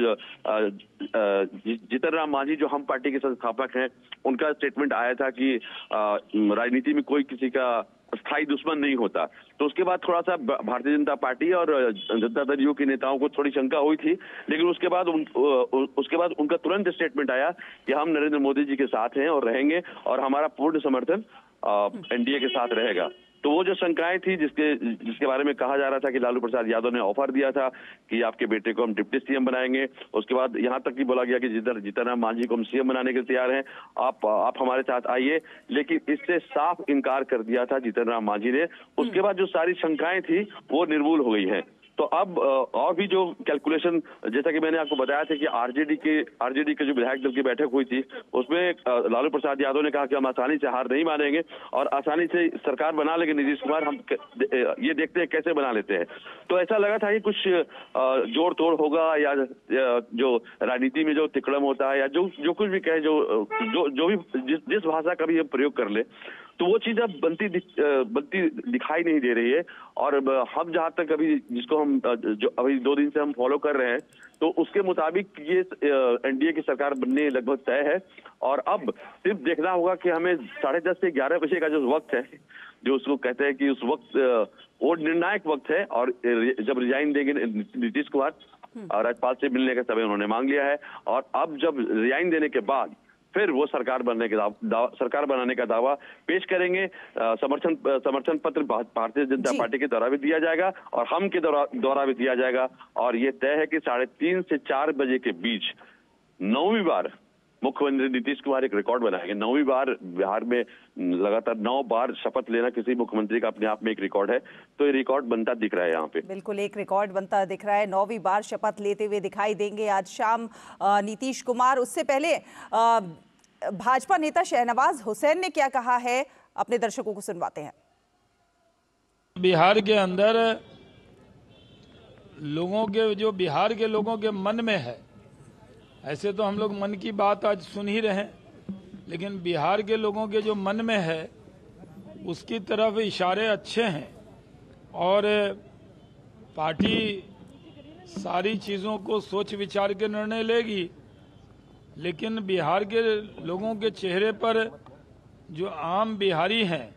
जीतन राम मांझी जो हम पार्टी के संस्थापक हैं, उनका स्टेटमेंट आया था कि राजनीति में कोई किसी का स्थायी दुश्मन नहीं होता। तो उसके बाद थोड़ा सा भारतीय जनता पार्टी और जनता दल यू के नेताओं को थोड़ी शंका हुई थी। लेकिन उसके बाद उनका तुरंत स्टेटमेंट आया कि हम नरेंद्र मोदी जी के साथ हैं और रहेंगे और हमारा पूर्ण समर्थन एनडीए के साथ रहेगा। तो वो जो शंकाएं थी जिसके बारे में कहा जा रहा था कि लालू प्रसाद यादव ने ऑफर दिया था कि आपके बेटे को हम डिप्टी सीएम बनाएंगे, उसके बाद यहाँ तक भी बोला गया कि जीतन राम मांझी को हम सीएम बनाने के लिए तैयार हैं, आप हमारे साथ आइए। लेकिन इससे साफ इनकार कर दिया था जीतन राम मांझी ने। उसके बाद जो सारी शंकाएं थी वो निर्मूल हो गई है। तो अब और भी जो कैलकुलेशन, जैसा कि मैंने आपको बताया था कि आरजेडी के जो विधायक दल की बैठक हुई थी, उसमें लालू प्रसाद यादव ने कहा कि हम आसानी से हार नहीं मानेंगे और आसानी से सरकार बना लेंगे नीतीश कुमार, हम ये देखते हैं कैसे बना लेते हैं। तो ऐसा लगा था कि कुछ जोड़ तोड़ होगा या जो राजनीति में जो तिकड़म होता है या जो कुछ भी कहे, जो भी जिस भाषा का भी हम प्रयोग कर ले, तो वो चीज अब बनती दिखाई नहीं दे रही है। और हम जहां तक अभी जिसको हम जो अभी 2 दिन से हम फॉलो कर रहे हैं, तो उसके मुताबिक ये एनडीए की सरकार बनने लगभग तय है। और अब सिर्फ देखना होगा कि हमें 10:30 से 11 बजे का जो वक्त है, जो उसको कहते हैं कि उस वक्त वो निर्णायक वक्त है। और जब रिजाइन देंगे नीतीश कुमार, राज्यपाल से मिलने का समय उन्होंने मांग लिया है। और अब जब रिजाइन देने के बाद फिर वो सरकार बनाने का दावा पेश करेंगे। समर्थन पत्र भारतीय जनता पार्टी के द्वारा भी दिया जाएगा और हम के द्वारा भी दिया जाएगा। और ये तय है कि 3:30 से 4 बजे के बीच 9वीं बार मुख्यमंत्री नीतीश कुमार एक रिकॉर्ड बनाएंगे। 9वीं बार बिहार में लगातार 9 बार शपथ लेना किसी मुख्यमंत्री का अपने आप में एक रिकॉर्ड है। तो ये रिकॉर्ड बनता दिख रहा है यहाँ पे। बिल्कुल एक रिकॉर्ड बनता दिख रहा है। 9वीं बार शपथ लेते हुए दिखाई देंगे आज शाम नीतीश कुमार। उससे पहले भाजपा नेता शहनवाज हुसैन ने क्या कहा है, अपने दर्शकों को सुनवाते हैं। बिहार के अंदर बिहार के लोगों के मन में है, ऐसे तो हम लोग मन की बात आज सुन ही रहे हैं, लेकिन बिहार के लोगों के जो मन में है उसकी तरफ इशारे अच्छे हैं और पार्टी सारी चीज़ों को सोच विचार के निर्णय लेगी। लेकिन बिहार के लोगों के चेहरे पर जो आम बिहारी हैं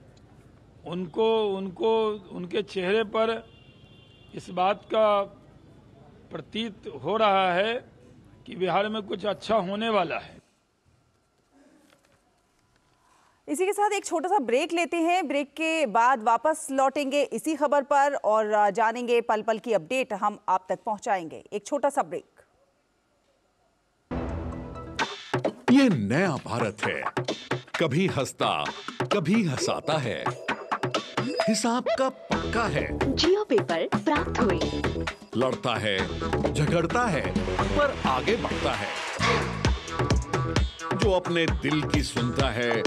उनको उनके चेहरे पर इस बात का प्रतीत हो रहा है कि बिहार में कुछ अच्छा होने वाला है। इसी के साथ एक छोटा सा ब्रेक लेते हैं। ब्रेक के बाद वापस लौटेंगे इसी खबर पर और जानेंगे पल पल की अपडेट हम आप तक पहुंचाएंगे। एक छोटा सा ब्रेक। ये नया भारत है, कभी हंसता कभी हंसाता है, हिसाब का पक्का है। जियो पेपर प्राप्त हुए। लड़ता है झगड़ता है पर आगे बढ़ता है, जो अपने दिल की सुनता है,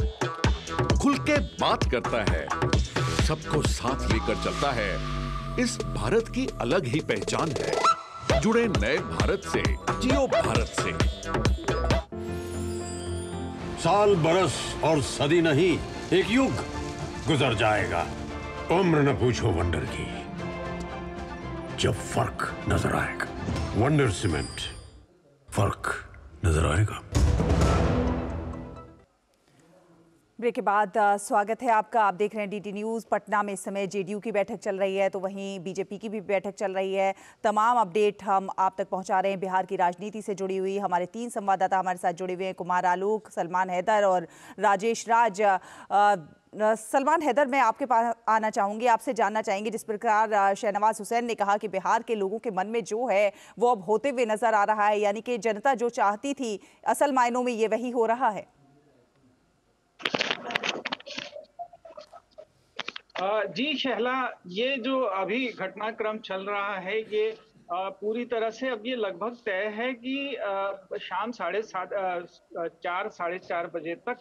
खुल के बात करता है, सबको साथ लेकर चलता है। इस भारत की अलग ही पहचान है। जुड़े नए भारत से, जियो भारत से। साल बरस और सदी नहीं, एक युग गुजर जाएगा। उम्र न पूछो वंडर की, जब फर्क नजर आएगा। वंडर सीमेंट, फर्क नजर आएगा। ब्रेक के बाद स्वागत है आपका। आप देख रहे हैं डीटी न्यूज़। पटना में इस समय जेडीयू की बैठक चल रही है तो वहीं बीजेपी की भी बैठक चल रही है। तमाम अपडेट हम आप तक पहुंचा रहे हैं बिहार की राजनीति से जुड़ी हुई। हमारे 3 संवाददाता हमारे साथ जुड़े हुए हैं, कुमार आलोक, सलमान हैदर और राजेश राज। सलमान हैदर, मैं आपके पास आना चाहूँगी, आपसे जानना चाहेंगे जिस प्रकार शहनवाज हुसैन ने कहा कि बिहार के लोगों के मन में जो है वो अब होते हुए नजर आ रहा है, यानी कि जनता जो चाहती थी असल मायनों में ये वही हो रहा है। जी शहला, ये जो अभी घटनाक्रम चल रहा है ये पूरी तरह से अब ये लगभग तय है कि शाम 4:30 बजे तक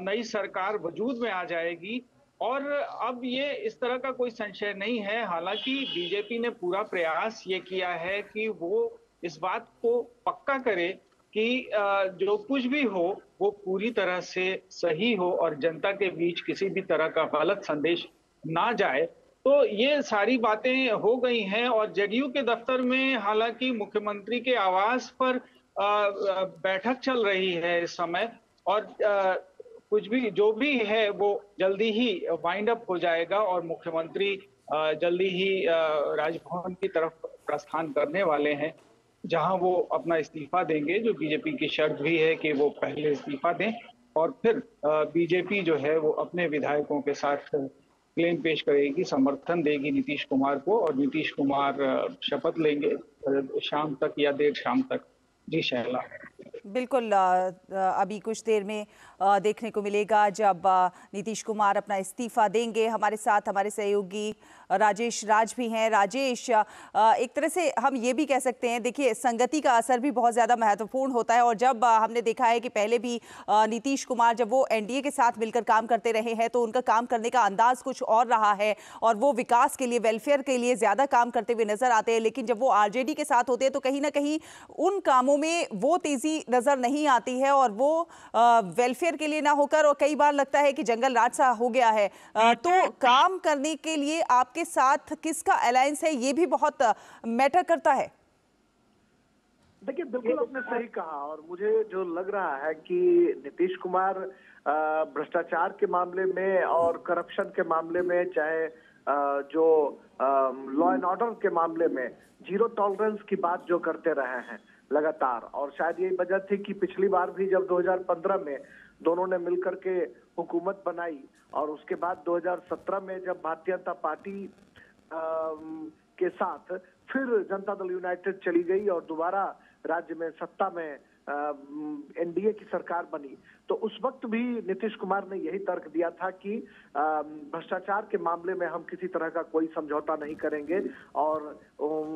नई सरकार वजूद में आ जाएगी। और अब ये इस तरह का कोई संशय नहीं है। हालांकि बीजेपी ने पूरा प्रयास ये किया है कि वो इस बात को पक्का करे कि जो कुछ भी हो वो पूरी तरह से सही हो और जनता के बीच किसी भी तरह का गलत संदेश ना जाए। तो ये सारी बातें हो गई हैं और जेडीयू के दफ्तर में हालांकि मुख्यमंत्री के आवास पर बैठक चल रही है इस समय। और कुछ भी जो भी है वो जल्दी ही वाइंड अप हो जाएगा और मुख्यमंत्री जल्दी ही राजभवन की तरफ प्रस्थान करने वाले हैं, जहां वो अपना इस्तीफा देंगे। जो बीजेपी की शर्त भी है कि वो पहले इस्तीफा दें और फिर बीजेपी जो है वो अपने विधायकों के साथ क्लेम पेश करेगी, समर्थन देगी नीतीश कुमार को और नीतीश कुमार शपथ लेंगे शाम तक या देर शाम तक। जी शैला, बिल्कुल अभी कुछ देर में देखने को मिलेगा जब नीतीश कुमार अपना इस्तीफा देंगे। हमारे साथ हमारे सहयोगी राजेश राज भी हैं। राजेश, एक तरह से हम ये भी कह सकते हैं, देखिए संगति का असर भी बहुत ज़्यादा महत्वपूर्ण होता है और जब हमने देखा है कि पहले भी नीतीश कुमार जब वो एनडीए के साथ मिलकर काम करते रहे हैं तो उनका काम करने का अंदाज कुछ और रहा है और वो विकास के लिए, वेलफेयर के लिए ज़्यादा काम करते हुए नजर आते हैं। लेकिन जब वो आरजेडी के साथ होते हैं तो कहीं ना कहीं उन कामों में वो तेज़ी नज़र नहीं आती है और वो वेलफेयर के लिए ना होकर और कई बार लगता है कि जंगल राज सा हो गया है। तो काम करने के लिए आपके साथ किसका अलायंस है ये भी बहुत मैटर करता है। देखिए, बिल्कुल आपने सही कहा और मुझे जो लग रहा है कि नीतीश कुमार भ्रष्टाचार के मामले में और करप्शन के मामले में, चाहे जो लॉ एंड ऑर्डर के मामले में जीरो टॉलरेंस की बात जो करते रहे हैं लगातार, और शायद यही वजह थी कि पिछली बार भी जब 2015 में दोनों ने मिलकर के हुकूमत बनाई और उसके बाद 2017 में जब भारतीय जनता पार्टी के साथ फिर जनता दल यूनाइटेड चली गई और दोबारा राज्य में सत्ता में एनडीए की सरकार बनी, तो उस वक्त भी नीतीश कुमार ने यही तर्क दिया था कि भ्रष्टाचार के मामले में हम किसी तरह का कोई समझौता नहीं करेंगे और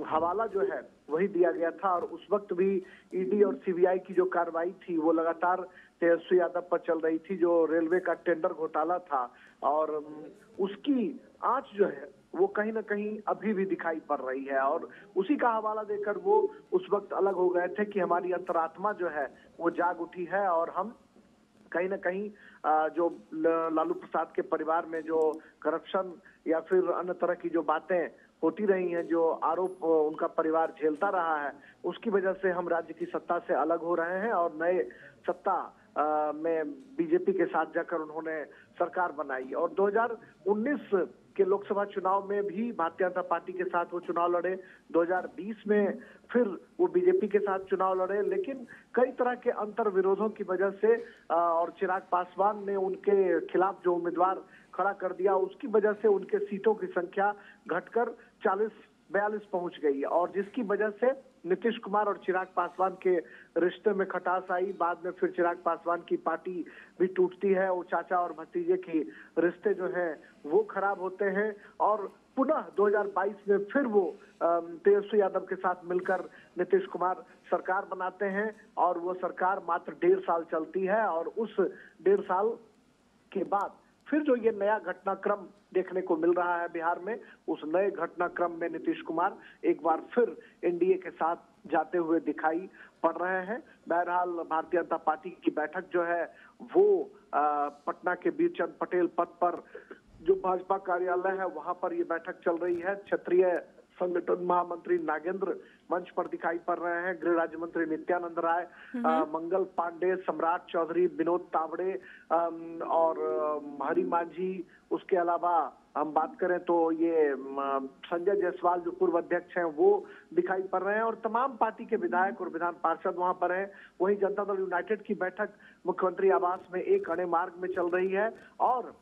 हवाला जो है वही दिया गया था। और उस वक्त भी ईडी और सीबीआई की जो कार्रवाई थी वो लगातार तेजस्वी यादव पर चल रही थी, जो रेलवे का टेंडर घोटाला था, और उसकी आंच जो है वो कहीं ना कहीं अभी भी दिखाई पड़ रही है। और उसी का हवाला देकर वो उस वक्त अलग हो गए थे कि हमारी अंतरात्मा जो है वो जाग उठी है और हम कहीं ना कहीं जो लालू प्रसाद के परिवार में जो करप्शन या फिर अन्य तरह की जो बातें होती रही हैं, जो आरोप उनका परिवार झेलता रहा है, उसकी वजह से हम राज्य की सत्ता से अलग हो रहे हैं और नए सत्ता में बीजेपी के साथ जाकर उन्होंने सरकार बनाई। और 2019 के लोकसभा चुनाव में भी भारतीय जनता पार्टी के साथ वो चुनाव लड़े, 2020 में फिर वो बीजेपी के साथ चुनाव लड़े, लेकिन कई तरह के अंतर विरोधों की वजह से और चिराग पासवान ने उनके खिलाफ जो उम्मीदवार खड़ा कर दिया, उसकी वजह से उनके सीटों की संख्या घटकर 40-42 पहुंच गई और जिसकी वजह से नीतीश कुमार और चिराग पासवान के रिश्ते में खटास आई। बाद में फिर चिराग पासवान की पार्टी भी टूटती है, वो चाचा और भतीजे की रिश्ते जो हैं वो खराब होते हैं और पुनः 2022 में फिर वो तेजस्वी यादव के साथ मिलकर नीतीश कुमार सरकार बनाते हैं और वो सरकार मात्र 1.5 साल चलती है और उस 1.5 साल के बाद फिर जो ये नया घटनाक्रम देखने को मिल रहा है बिहार में, उस नए घटनाक्रम में नीतीश कुमार एक बार फिर एनडीए के साथ जाते हुए दिखाई पड़ रहे हैं। बहरहाल भारतीय जनता पार्टी की बैठक जो है वो पटना के बीरचंद पटेल पथ पर जो भाजपा कार्यालय है वहां पर ये बैठक चल रही है। क्षेत्रीय संगठन महामंत्री नागेंद्र मंच पर दिखाई पड़ रहे हैं, गृह राज्य मंत्री नित्यानंद राय, मंगल पांडे, सम्राट चौधरी, विनोद तावड़े और हरि मांझी। उसके अलावा हम बात करें तो ये संजय जायसवाल जो पूर्व अध्यक्ष हैं वो दिखाई पड़ रहे हैं और तमाम पार्टी के विधायक और विधान पार्षद वहां पर हैं। वहीं जनता दल यूनाइटेड की बैठक मुख्यमंत्री आवास में एक अणे मार्ग में चल रही है और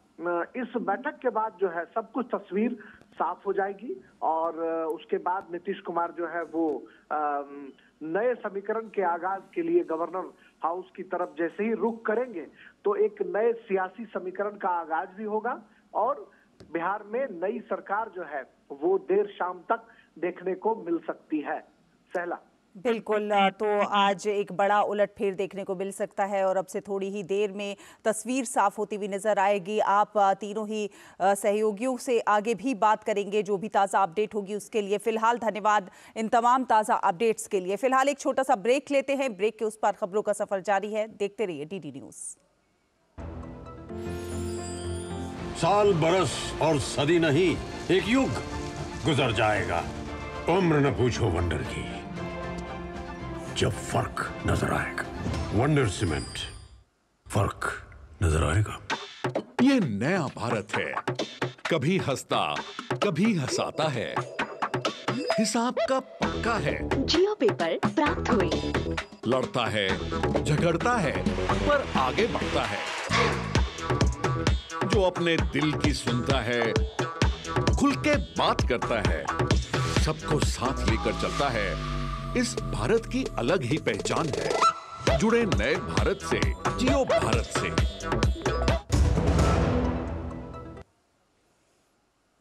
इस बैठक के बाद जो है सब कुछ तस्वीर साफ हो जाएगी और उसके बाद नीतीश कुमार जो है वो नए समीकरण के आगाज के लिए गवर्नर हाउस की तरफ जैसे ही रुख करेंगे तो एक नए सियासी समीकरण का आगाज भी होगा और बिहार में नई सरकार जो है वो देर शाम तक देखने को मिल सकती है। सहला बिल्कुल, तो आज एक बड़ा उलटफेर देखने को मिल सकता है और अब से थोड़ी ही देर में तस्वीर साफ होती हुई नजर आएगी। आप तीनों ही सहयोगियों से आगे भी बात करेंगे जो भी ताज़ा अपडेट होगी उसके लिए। फिलहाल धन्यवाद इन तमाम ताज़ा अपडेट्स के लिए। फिलहाल एक छोटा सा ब्रेक लेते हैं, ब्रेक के उस पार खबरों का सफर जारी है, देखते रहिए डीडी न्यूज़। साल, बरस और सदी नहीं, एक युग गुजर जाएगा। उम्र न पूछो वंडर की, जब फर्क नजर आएगा। वंडर सीमेंट, फर्क नजर आएगा। ये नया भारत है, कभी हंसता कभी हंसाता है, हिसाब का पक्का है। जियो पेपर प्राप्त हुए। लड़ता है, झगड़ता है, पर आगे बढ़ता है। जो अपने दिल की सुनता है, खुल के बात करता है, सबको साथ लेकर चलता है। इस भारत की अलग ही पहचान है। जुड़े नए भारत से, जियो भारत से।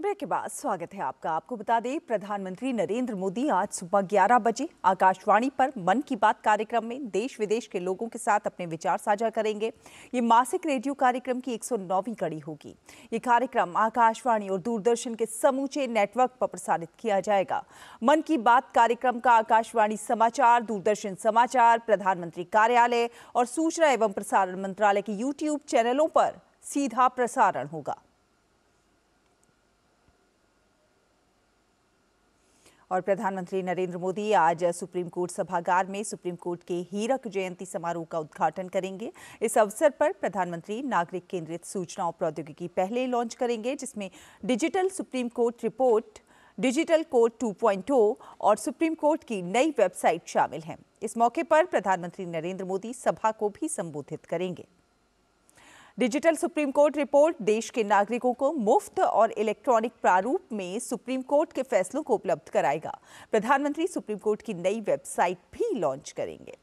ब्रेक के बाद स्वागत है आपका। आपको बता दें, प्रधानमंत्री नरेंद्र मोदी आज सुबह 11 बजे आकाशवाणी पर मन की बात कार्यक्रम में देश विदेश के लोगों के साथ अपने विचार साझा करेंगे। ये मासिक रेडियो कार्यक्रम की 109वीं कड़ी होगी। ये कार्यक्रम आकाशवाणी और दूरदर्शन के समूचे नेटवर्क पर प्रसारित किया जाएगा। मन की बात कार्यक्रम का आकाशवाणी समाचार, दूरदर्शन समाचार, प्रधानमंत्री कार्यालय और सूचना एवं प्रसारण मंत्रालय के यूट्यूब चैनलों पर सीधा प्रसारण होगा। और प्रधानमंत्री नरेंद्र मोदी आज सुप्रीम कोर्ट सभागार में सुप्रीम कोर्ट के हीरक जयंती समारोह का उद्घाटन करेंगे। इस अवसर पर प्रधानमंत्री नागरिक केंद्रित सूचना और प्रौद्योगिकी पहले लॉन्च करेंगे, जिसमें digital supreme court report, digital court 2.0 और सुप्रीम कोर्ट की नई वेबसाइट शामिल हैं। इस मौके पर प्रधानमंत्री नरेंद्र मोदी सभा को भी संबोधित करेंगे। डिजिटल सुप्रीम कोर्ट रिपोर्ट देश के नागरिकों को मुफ्त और इलेक्ट्रॉनिक प्रारूप में सुप्रीम कोर्ट के फैसलों को उपलब्ध कराएगा। प्रधानमंत्री सुप्रीम कोर्ट की नई वेबसाइट भी लॉन्च करेंगे।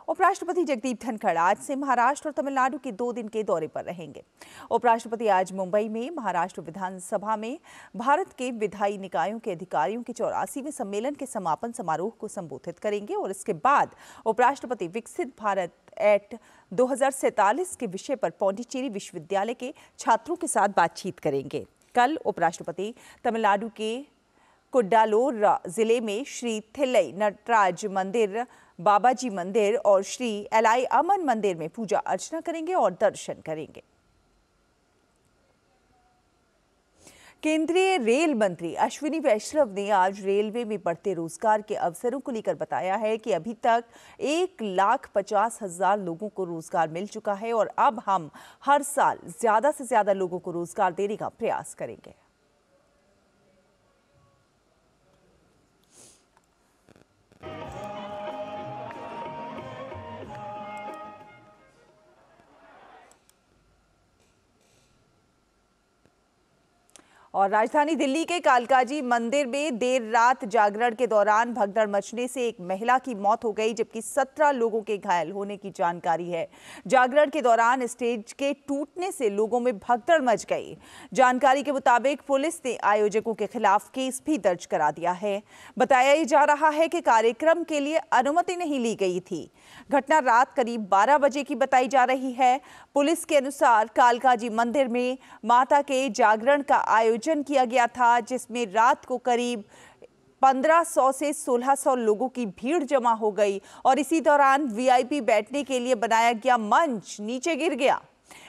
उपराष्ट्रपति जगदीप धनखड़ आज से महाराष्ट्र और तमिलनाडु के 2 दिन के दौरे पर रहेंगे। उपराष्ट्रपति आज मुंबई में महाराष्ट्र विधानसभा में भारत के विधायी निकायों के अधिकारियों के 84वें सम्मेलन के समापन समारोह को संबोधित करेंगे और इसके बाद उपराष्ट्रपति विकसित भारत एक्ट 2047 के विषय पर पौंडीचेरी विश्वविद्यालय के छात्रों के साथ बातचीत करेंगे। कल उपराष्ट्रपति तमिलनाडु के कुड्डालोर जिले में श्री थिल्लई नटराज मंदिर, बाबाजी मंदिर और श्री एलाई अमन मंदिर में पूजा अर्चना करेंगे और दर्शन करेंगे। केंद्रीय रेल मंत्री अश्विनी वैष्णव ने आज रेलवे में बढ़ते रोजगार के अवसरों को लेकर बताया है कि अभी तक 1,50,000 लोगों को रोजगार मिल चुका है और अब हम हर साल ज्यादा से ज्यादा लोगों को रोजगार देने का प्रयास करेंगे। और राजधानी दिल्ली के कालकाजी मंदिर में देर रात जागरण के दौरान भगदड़ मचने से एक महिला की मौत हो गई, जबकि 17 लोगों के घायल होने की जानकारी है। जागरण के दौरान स्टेज के टूटने से लोगों में भगदड़ मच गई। जानकारी के मुताबिक पुलिस ने आयोजकों के खिलाफ केस भी दर्ज करा दिया है। बताया जा रहा है कि कार्यक्रम के लिए अनुमति नहीं ली गई थी। घटना रात करीब 12 बजे की बताई जा रही है। पुलिस के अनुसार कालकाजी मंदिर में माता के जागरण का आयोजन किया गया था, जिसमें रात को करीब 1500 से 1600 लोगों की भीड़ जमा हो गई और इसी दौरान वीआईपी बैठने के लिए बनाया गया मंच नीचे गिर गया।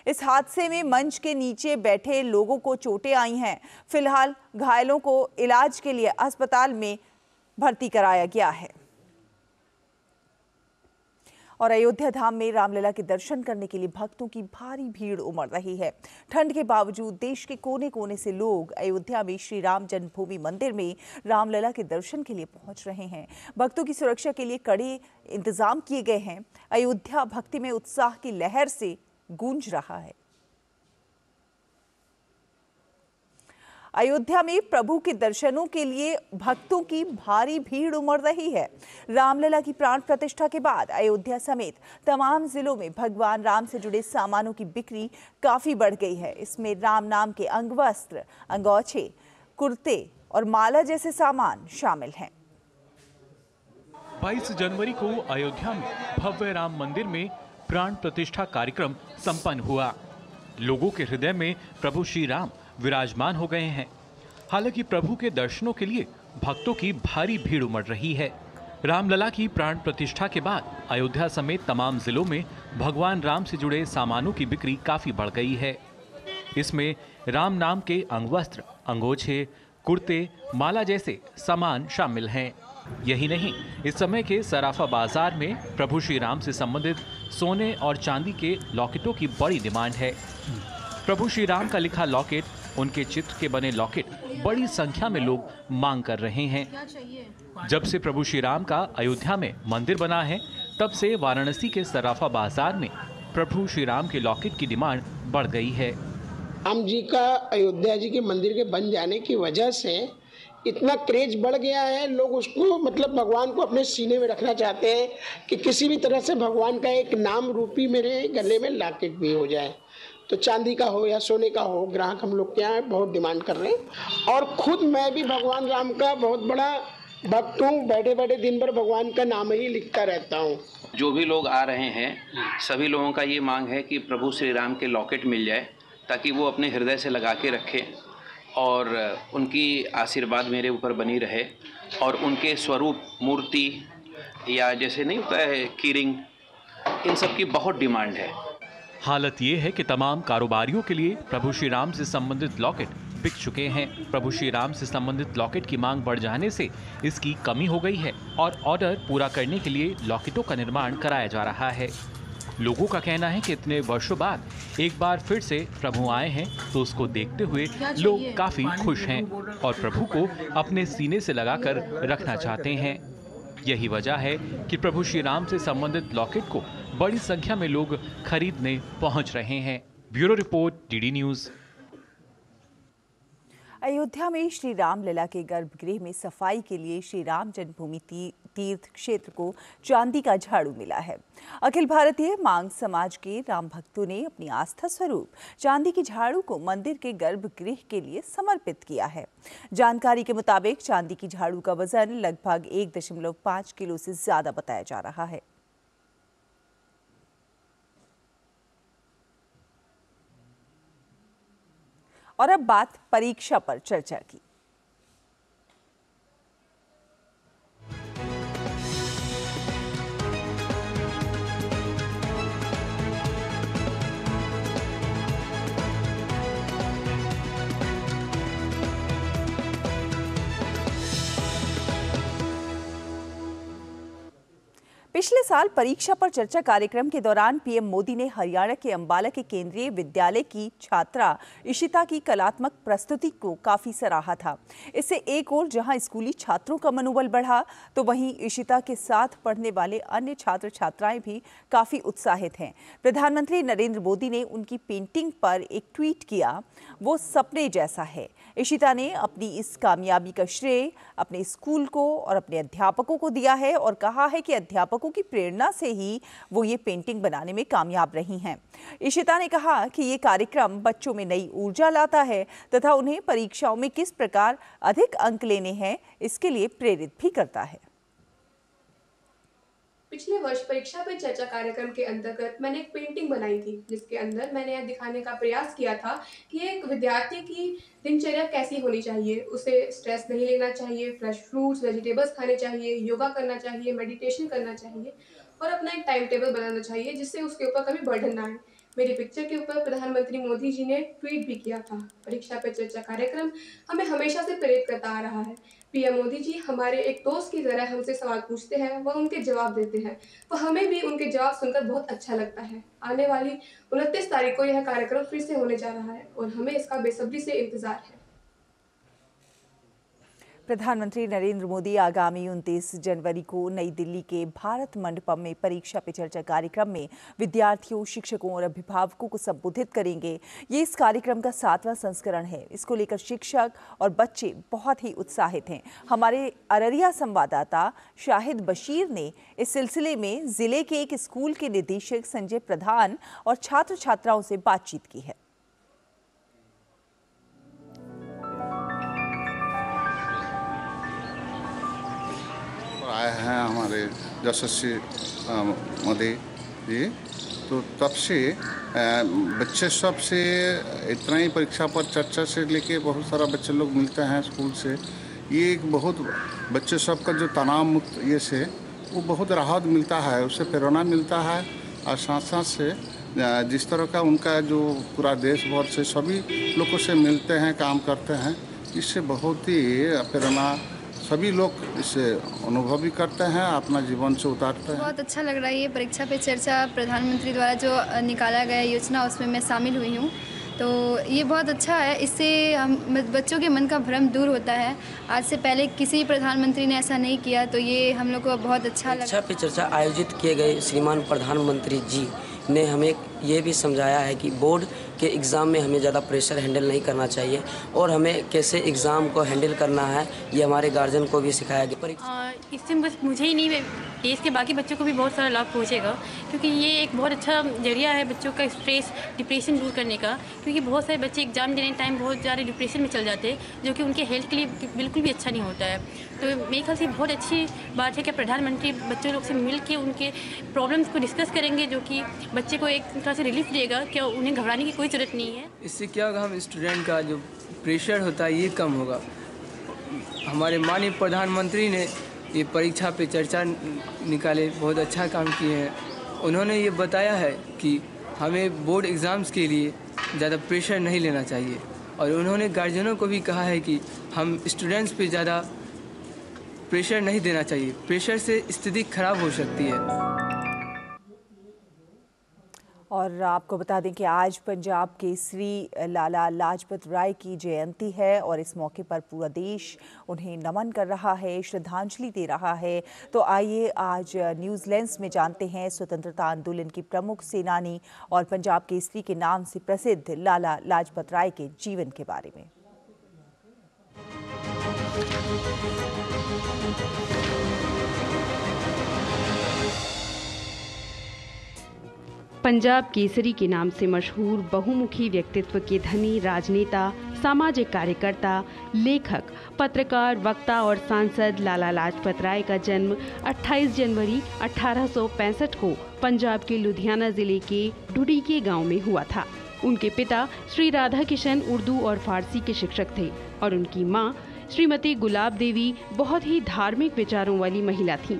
इस हादसे में मंच के नीचे बैठे लोगों को चोटें आई हैं। फिलहाल घायलों को इलाज के लिए अस्पताल में भर्ती कराया गया है। और अयोध्या धाम में रामलला के दर्शन करने के लिए भक्तों की भारी भीड़ उमड़ रही है। ठंड के बावजूद देश के कोने कोने से लोग अयोध्या में श्री राम जन्मभूमि मंदिर में रामलला के दर्शन के लिए पहुंच रहे हैं। भक्तों की सुरक्षा के लिए कड़े इंतजाम किए गए हैं। अयोध्या भक्ति में उत्साह की लहर से गूंज रहा है। अयोध्या में प्रभु के दर्शनों के लिए भक्तों की भारी भीड़ उमड़ रही है। रामलला की प्राण प्रतिष्ठा के बाद अयोध्या समेत तमाम जिलों में भगवान राम से जुड़े सामानों की बिक्री काफी बढ़ गई है। इसमें राम नाम के अंगवस्त्र, अंगोछे, कुर्ते और माला जैसे सामान शामिल हैं। 22 जनवरी को अयोध्या में भव्य राम मंदिर में प्राण प्रतिष्ठा कार्यक्रम संपन्न हुआ। लोगों के हृदय में प्रभु श्री राम विराजमान हो गए हैं। हालांकि प्रभु के दर्शनों के लिए भक्तों की भारी भीड़ उमड़ रही है। रामलला की प्राण प्रतिष्ठा के बाद अयोध्या समेत तमाम जिलों में भगवान राम से जुड़े सामानों की बिक्री काफी बढ़ गई है। इसमें राम नाम के अंगवस्त्र, अंगोछे, कुर्ते, माला जैसे सामान शामिल हैं। यही नहीं, इस समय के सराफा बाजार में प्रभु श्री राम से संबंधित सोने और चांदी के लॉकेटों की बड़ी डिमांड है। प्रभु श्री राम का लिखा लॉकेट, उनके चित्र के बने लॉकेट बड़ी संख्या में लोग मांग कर रहे हैं। जब से प्रभु श्री राम का अयोध्या में मंदिर बना है, तब से वाराणसी के सराफा बाजार में प्रभु श्री राम के लॉकेट की डिमांड बढ़ गई है। राम जी का अयोध्या जी के मंदिर के बन जाने की वजह से इतना क्रेज बढ़ गया है। लोग उसको मतलब भगवान को अपने सीने में रखना चाहते हैं कि किसी भी तरह से भगवान का एक नाम रूपी मेरे गले में लॉकेट भी हो जाए। तो चांदी का हो या सोने का हो, ग्राहक हम लोग के यहाँ बहुत डिमांड कर रहे हैं। और खुद मैं भी भगवान राम का बहुत बड़ा भक्त हूँ। बैठे बैठे दिन भर भगवान का नाम ही लिखता रहता हूँ। जो भी लोग आ रहे हैं, सभी लोगों का ये मांग है कि प्रभु श्री राम के लॉकेट मिल जाए, ताकि वो अपने हृदय से लगा के रखें और उनकी आशीर्वाद मेरे ऊपर बनी रहे। और उनके स्वरूप, मूर्ति या जैसे नहीं होता है कीरिंग, इन सब की बहुत डिमांड है। हालत ये है कि तमाम कारोबारियों के लिए प्रभु श्री राम से संबंधित लॉकेट बिक चुके हैं। प्रभु श्री राम से संबंधित लॉकेट की मांग बढ़ जाने से इसकी कमी हो गई है और ऑर्डर पूरा करने के लिए लॉकेटों का निर्माण कराया जा रहा है। लोगों का कहना है कि इतने वर्षों बाद एक बार फिर से प्रभु आए हैं, तो उसको देखते हुए लोग काफी खुश हैं और प्रभु को अपने सीने से लगाकर रखना चाहते हैं। यही वजह है कि प्रभु श्री राम से संबंधित लॉकेट को बड़ी संख्या में लोग खरीदने पहुंच रहे हैं। Bureau report, DD news. Ayodhya में श्री रामलला के गर्भगृह में सफाई के लिए श्री राम जन्मभूमि तीर्थ क्षेत्र को चांदी का झाड़ू मिला है। अखिल भारतीय मांग समाज के राम भक्तों ने अपनी आस्था स्वरूप चांदी की झाड़ू को मंदिर के गर्भगृह के लिए समर्पित किया है। जानकारी के मुताबिक चांदी की झाड़ू का वजन लगभग 1.5 किलो से ज्यादा बताया जा रहा है। और अब बात परीक्षा पर चर्चा की। पिछले साल परीक्षा पर चर्चा कार्यक्रम के दौरान पीएम मोदी ने हरियाणा के अंबाला के केंद्रीय विद्यालय की छात्रा इशिता की कलात्मक प्रस्तुति को काफी सराहा था। इससे एक ओर जहां स्कूली छात्रों का मनोबल बढ़ा, तो वहीं इशिता के साथ पढ़ने वाले अन्य छात्र छात्राएं भी काफी उत्साहित हैं। प्रधानमंत्री नरेंद्र मोदी ने उनकी पेंटिंग पर एक ट्वीट किया, वो सपने जैसा है। इशिता ने अपनी इस कामयाबी का श्रेय अपने स्कूल को और अपने अध्यापकों को दिया है और कहा है कि अध्यापकों की प्रेरणा से ही वो ये पेंटिंग बनाने में कामयाब रही हैं। इशिता ने कहा कि ये कार्यक्रम बच्चों में नई ऊर्जा लाता है तथा उन्हें परीक्षाओं में किस प्रकार अधिक अंक लेने हैं इसके लिए प्रेरित भी करता है। पिछले वर्ष परीक्षा पे चर्चा कार्यक्रम के अंतर्गत मैंने एक पेंटिंग बनाई थी, जिसके अंदर मैंने यह दिखाने का प्रयास किया था कि एक विद्यार्थी की दिनचर्या कैसी होनी चाहिए। उसे स्ट्रेस नहीं लेना चाहिए, फ्रेश फ्रूट्स वेजिटेबल्स खाने चाहिए, योगा करना चाहिए, मेडिटेशन करना चाहिए और अपना एक टाइम टेबल बनाना चाहिए जिससे उसके ऊपर कभी बर्डन ना आए। मेरी पिक्चर के ऊपर प्रधानमंत्री मोदी जी ने ट्वीट भी किया था। परीक्षा पे चर्चा कार्यक्रम हमें हमेशा से प्रेरित करता आ रहा है। पीएम मोदी जी हमारे एक दोस्त की तरह हमसे सवाल पूछते हैं, वह उनके जवाब देते हैं, तो हमें भी उनके जवाब सुनकर बहुत अच्छा लगता है। आने वाली 29 तारीख को यह कार्यक्रम फिर से होने जा रहा है और हमें इसका बेसब्री से इंतजार है। प्रधानमंत्री नरेंद्र मोदी आगामी 29 जनवरी को नई दिल्ली के भारत मंडपम में परीक्षा पे चर्चा कार्यक्रम में विद्यार्थियों, शिक्षकों और अभिभावकों को संबोधित करेंगे। ये इस कार्यक्रम का 7वां संस्करण है। इसको लेकर शिक्षक और बच्चे बहुत ही उत्साहित हैं। हमारे अररिया संवाददाता शाहिद बशीर ने इस सिलसिले में जिले के एक स्कूल के निदेशक संजय प्रधान और छात्र छात्राओं से बातचीत की है। आए हैं हमारे यशस्वी मोदी जी, तो तब से बच्चे सब से इतना ही परीक्षा पर चर्चा से लेके बहुत सारा बच्चे लोग मिलते हैं स्कूल से। ये एक बहुत बच्चे सब का जो तनाव मुक्त ये से वो बहुत राहत मिलता है, उससे प्रेरणा मिलता है और साथ साथ से जिस तरह का उनका जो पूरा देश भर से सभी लोगों से मिलते हैं, काम करते हैं, इससे बहुत ही प्रेरणा सभी लोग इससे अनुभव भी करते हैं, अपना जीवन से उतारते हैं। बहुत अच्छा लग रहा है। ये परीक्षा पे चर्चा प्रधानमंत्री द्वारा जो निकाला गया योजना, उसमें मैं शामिल हुई हूँ, तो ये बहुत अच्छा है। इससे हम बच्चों के मन का भ्रम दूर होता है। आज से पहले किसी प्रधानमंत्री ने ऐसा नहीं किया, तो ये हम लोग को बहुत अच्छा लगा। परीक्षा पे चर्चा आयोजित किए गए श्रीमान प्रधानमंत्री जी ने हमें ये भी समझाया है कि बोर्ड के एग्ज़ाम में हमें ज़्यादा प्रेशर हैंडल नहीं करना चाहिए और हमें कैसे एग्ज़ाम को हैंडल करना है, ये हमारे गार्जियन को भी सिखाया गया। इससे बस मुझे ही नहीं, देश के बाकी बच्चों को भी बहुत सारा लाभ पहुंचेगा, क्योंकि ये एक बहुत अच्छा जरिया है बच्चों का स्ट्रेस, डिप्रेशन दूर करने का। क्योंकि बहुत सारे बच्चे एग्ज़ाम देने टाइम बहुत ज़्यादा डिप्रेशन में चल जाते हैं, जो कि उनके हेल्थ के लिए बिल्कुल भी अच्छा नहीं होता है। तो मेरे ख्याल से बहुत अच्छी बात है कि प्रधानमंत्री बच्चों लोग से मिल के उनके प्रॉब्लम्स को डिस्कस करेंगे, जो कि बच्चे को एक तरह से रिलीफ देगा कि उन्हें घबराने की कोई ज़रूरत नहीं है। इससे क्या होगा, हम स्टूडेंट का जो प्रेशर होता है ये कम होगा। हमारे माननीय प्रधानमंत्री ने ये परीक्षा पे चर्चा निकाले, बहुत अच्छा काम किए हैं। उन्होंने ये बताया है कि हमें बोर्ड एग्ज़ाम्स के लिए ज़्यादा प्रेशर नहीं लेना चाहिए और उन्होंने गार्जियनों को भी कहा है कि हम स्टूडेंट्स पे ज़्यादा प्रेशर नहीं देना चाहिए। प्रेशर से स्थिति खराब हो सकती है। और आपको बता दें कि आज पंजाब केसरी लाला लाजपत राय की जयंती है और इस मौके पर पूरा देश उन्हें नमन कर रहा है, श्रद्धांजलि दे रहा है। तो आइए आज न्यूज़ लेंस में जानते हैं स्वतंत्रता आंदोलन की प्रमुख सेनानी और पंजाब केसरी के नाम से प्रसिद्ध लाला लाजपत राय के जीवन के बारे में। पंजाब केसरी के नाम से मशहूर बहुमुखी व्यक्तित्व के धनी राजनेता, सामाजिक कार्यकर्ता, लेखक, पत्रकार, वक्ता और सांसद लाला लाजपत राय का जन्म 28 जनवरी 1865 को पंजाब के लुधियाना जिले के ढुडीके गांव में हुआ था। उनके पिता श्री राधा किशन उर्दू और फारसी के शिक्षक थे और उनकी मां श्रीमती गुलाब देवी बहुत ही धार्मिक विचारों वाली महिला थीं।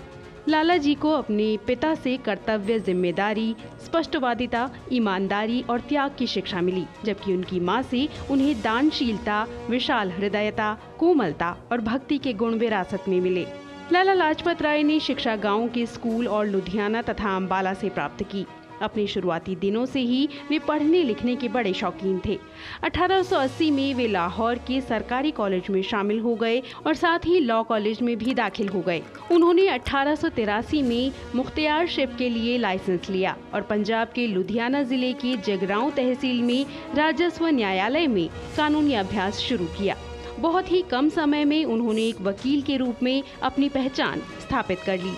लाला जी को अपने पिता से कर्तव्य, जिम्मेदारी, स्पष्टवादिता, ईमानदारी और त्याग की शिक्षा मिली, जबकि उनकी मां से उन्हें दानशीलता, विशाल हृदयता, कोमलता और भक्ति के गुण विरासत में मिले। लाला लाजपत राय ने शिक्षा गांव के स्कूल और लुधियाना तथा अंबाला से प्राप्त की। अपने शुरुआती दिनों से ही वे पढ़ने लिखने के बड़े शौकीन थे। 1880 में वे लाहौर के सरकारी कॉलेज में शामिल हो गए और साथ ही लॉ कॉलेज में भी दाखिल हो गए। उन्होंने 1883 में मुख्तियारशिप के लिए लाइसेंस लिया और पंजाब के लुधियाना जिले के जगरांव तहसील में राजस्व न्यायालय में कानूनी अभ्यास शुरू किया। बहुत ही कम समय में उन्होंने एक वकील के रूप में अपनी पहचान स्थापित कर ली।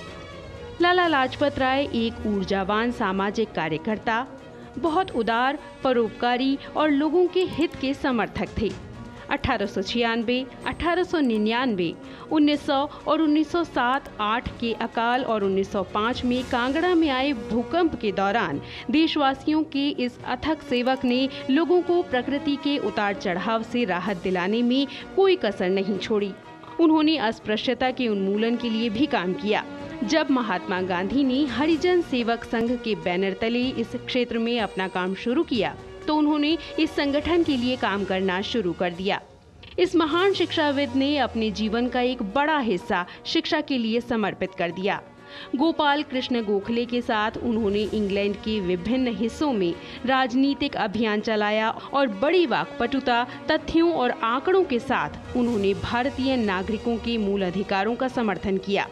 लाला लाजपत राय एक ऊर्जावान सामाजिक कार्यकर्ता, बहुत उदार, परोपकारी और लोगों के हित के समर्थक थे। 1896, 1899, 1900 और 1907-8 के अकाल और 1905 में कांगड़ा में आए भूकंप के दौरान देशवासियों के इस अथक सेवक ने लोगों को प्रकृति के उतार चढ़ाव से राहत दिलाने में कोई कसर नहीं छोड़ी। उन्होंने अस्पृश्यता के उन्मूलन के लिए भी काम किया। जब महात्मा गांधी ने हरिजन सेवक संघ के बैनर तले इस क्षेत्र में अपना काम शुरू किया तो उन्होंने इस संगठन के लिए काम करना शुरू कर दिया। इस महान शिक्षाविद ने अपने जीवन का एक बड़ा हिस्सा शिक्षा के लिए समर्पित कर दिया। गोपाल कृष्ण गोखले के साथ उन्होंने इंग्लैंड के विभिन्न हिस्सों में राजनीतिक अभियान चलाया और बड़ी वाक्पटुता, तथ्यों और आंकड़ों के साथ उन्होंने भारतीय नागरिकों के मूल अधिकारों का समर्थन किया।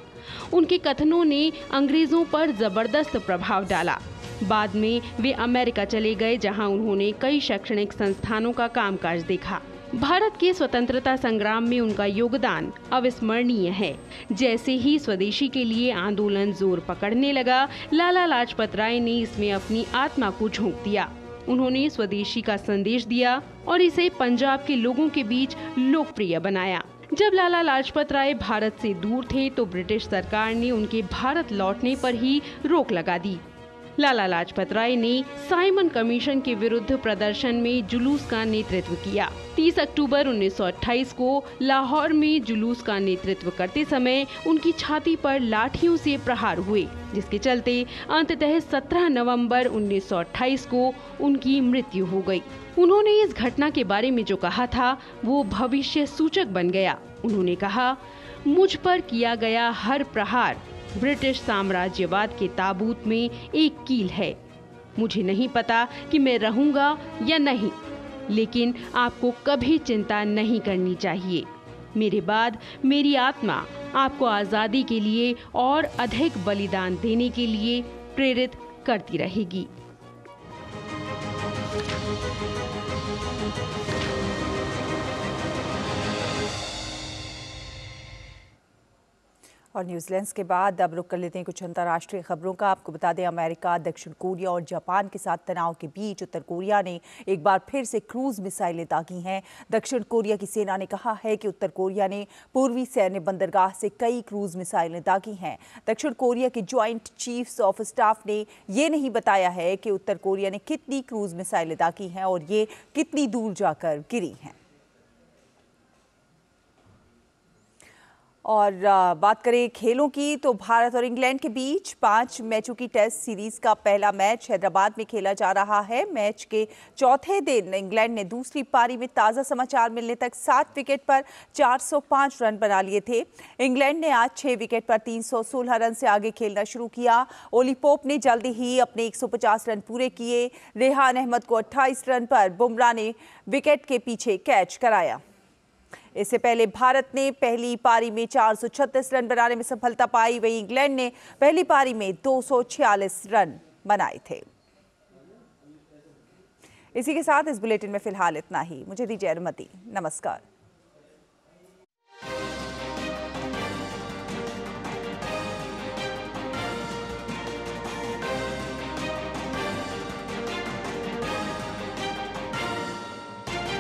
उनके कथनों ने अंग्रेजों पर जबरदस्त प्रभाव डाला। बाद में वे अमेरिका चले गए, जहां उन्होंने कई शैक्षणिक संस्थानों का कामकाज देखा। भारत के स्वतंत्रता संग्राम में उनका योगदान अविस्मरणीय है। जैसे ही स्वदेशी के लिए आंदोलन जोर पकड़ने लगा, लाला लाजपत राय ने इसमें अपनी आत्मा को झोंक दिया। उन्होंने स्वदेशी का संदेश दिया और इसे पंजाब के लोगों के बीच लोकप्रिय बनाया। जब लाला लाजपत राय भारत से दूर थे तो ब्रिटिश सरकार ने उनके भारत लौटने पर ही रोक लगा दी। लाला लाजपत राय ने साइमन कमीशन के विरुद्ध प्रदर्शन में जुलूस का नेतृत्व किया। 30 अक्टूबर 1928 को लाहौर में जुलूस का नेतृत्व करते समय उनकी छाती पर लाठियों से प्रहार हुए, जिसके चलते अंततः 17 नवंबर 1928 को उनकी मृत्यु हो गई। उन्होंने इस घटना के बारे में जो कहा था वो भविष्य सूचक बन गया। उन्होंने कहा, मुझ पर किया गया हर प्रहार ब्रिटिश साम्राज्यवाद के ताबूत में एक कील है। मुझे नहीं पता कि मैं रहूंगा या नहीं, लेकिन आपको कभी चिंता नहीं करनी चाहिए। मेरे बाद मेरी आत्मा आपको आज़ादी के लिए और अधिक बलिदान देने के लिए प्रेरित करती रहेगी। और न्यूजीलैंड के बाद अब रुक कर लेते हैं कुछ अंतर्राष्ट्रीय खबरों का। आपको बता दें, अमेरिका, दक्षिण कोरिया और जापान के साथ तनाव के बीच उत्तर कोरिया ने एक बार फिर से क्रूज मिसाइलें दागी हैं। दक्षिण कोरिया की सेना ने कहा है कि उत्तर कोरिया ने पूर्वी सैन्य बंदरगाह से कई क्रूज मिसाइलें दागी हैं। दक्षिण कोरिया के ज्वाइंट चीफ्स ऑफ स्टाफ ने ये नहीं बताया है कि उत्तर कोरिया ने कितनी क्रूज मिसाइलें दागी हैं और ये कितनी दूर जाकर गिरी हैं। और बात करें खेलों की तो भारत और इंग्लैंड के बीच 5 मैचों की टेस्ट सीरीज का पहला मैच हैदराबाद में खेला जा रहा है। मैच के चौथे दिन इंग्लैंड ने दूसरी पारी में ताज़ा समाचार मिलने तक 7 विकेट पर 405 रन बना लिए थे। इंग्लैंड ने आज 6 विकेट पर 316 रन से आगे खेलना शुरू किया। ओली पोप ने जल्दी ही अपने 150 रन पूरे किए। रेहान अहमद को 28 रन पर बुमराह ने विकेट के पीछे कैच कराया। इससे पहले भारत ने पहली पारी में 436 रन बनाने में सफलता पाई, वहीं इंग्लैंड ने पहली पारी में 246 रन बनाए थे। इसी के साथ इस बुलेटिन में फिलहाल इतना ही। मुझे दीजिए अनुमति। नमस्कार।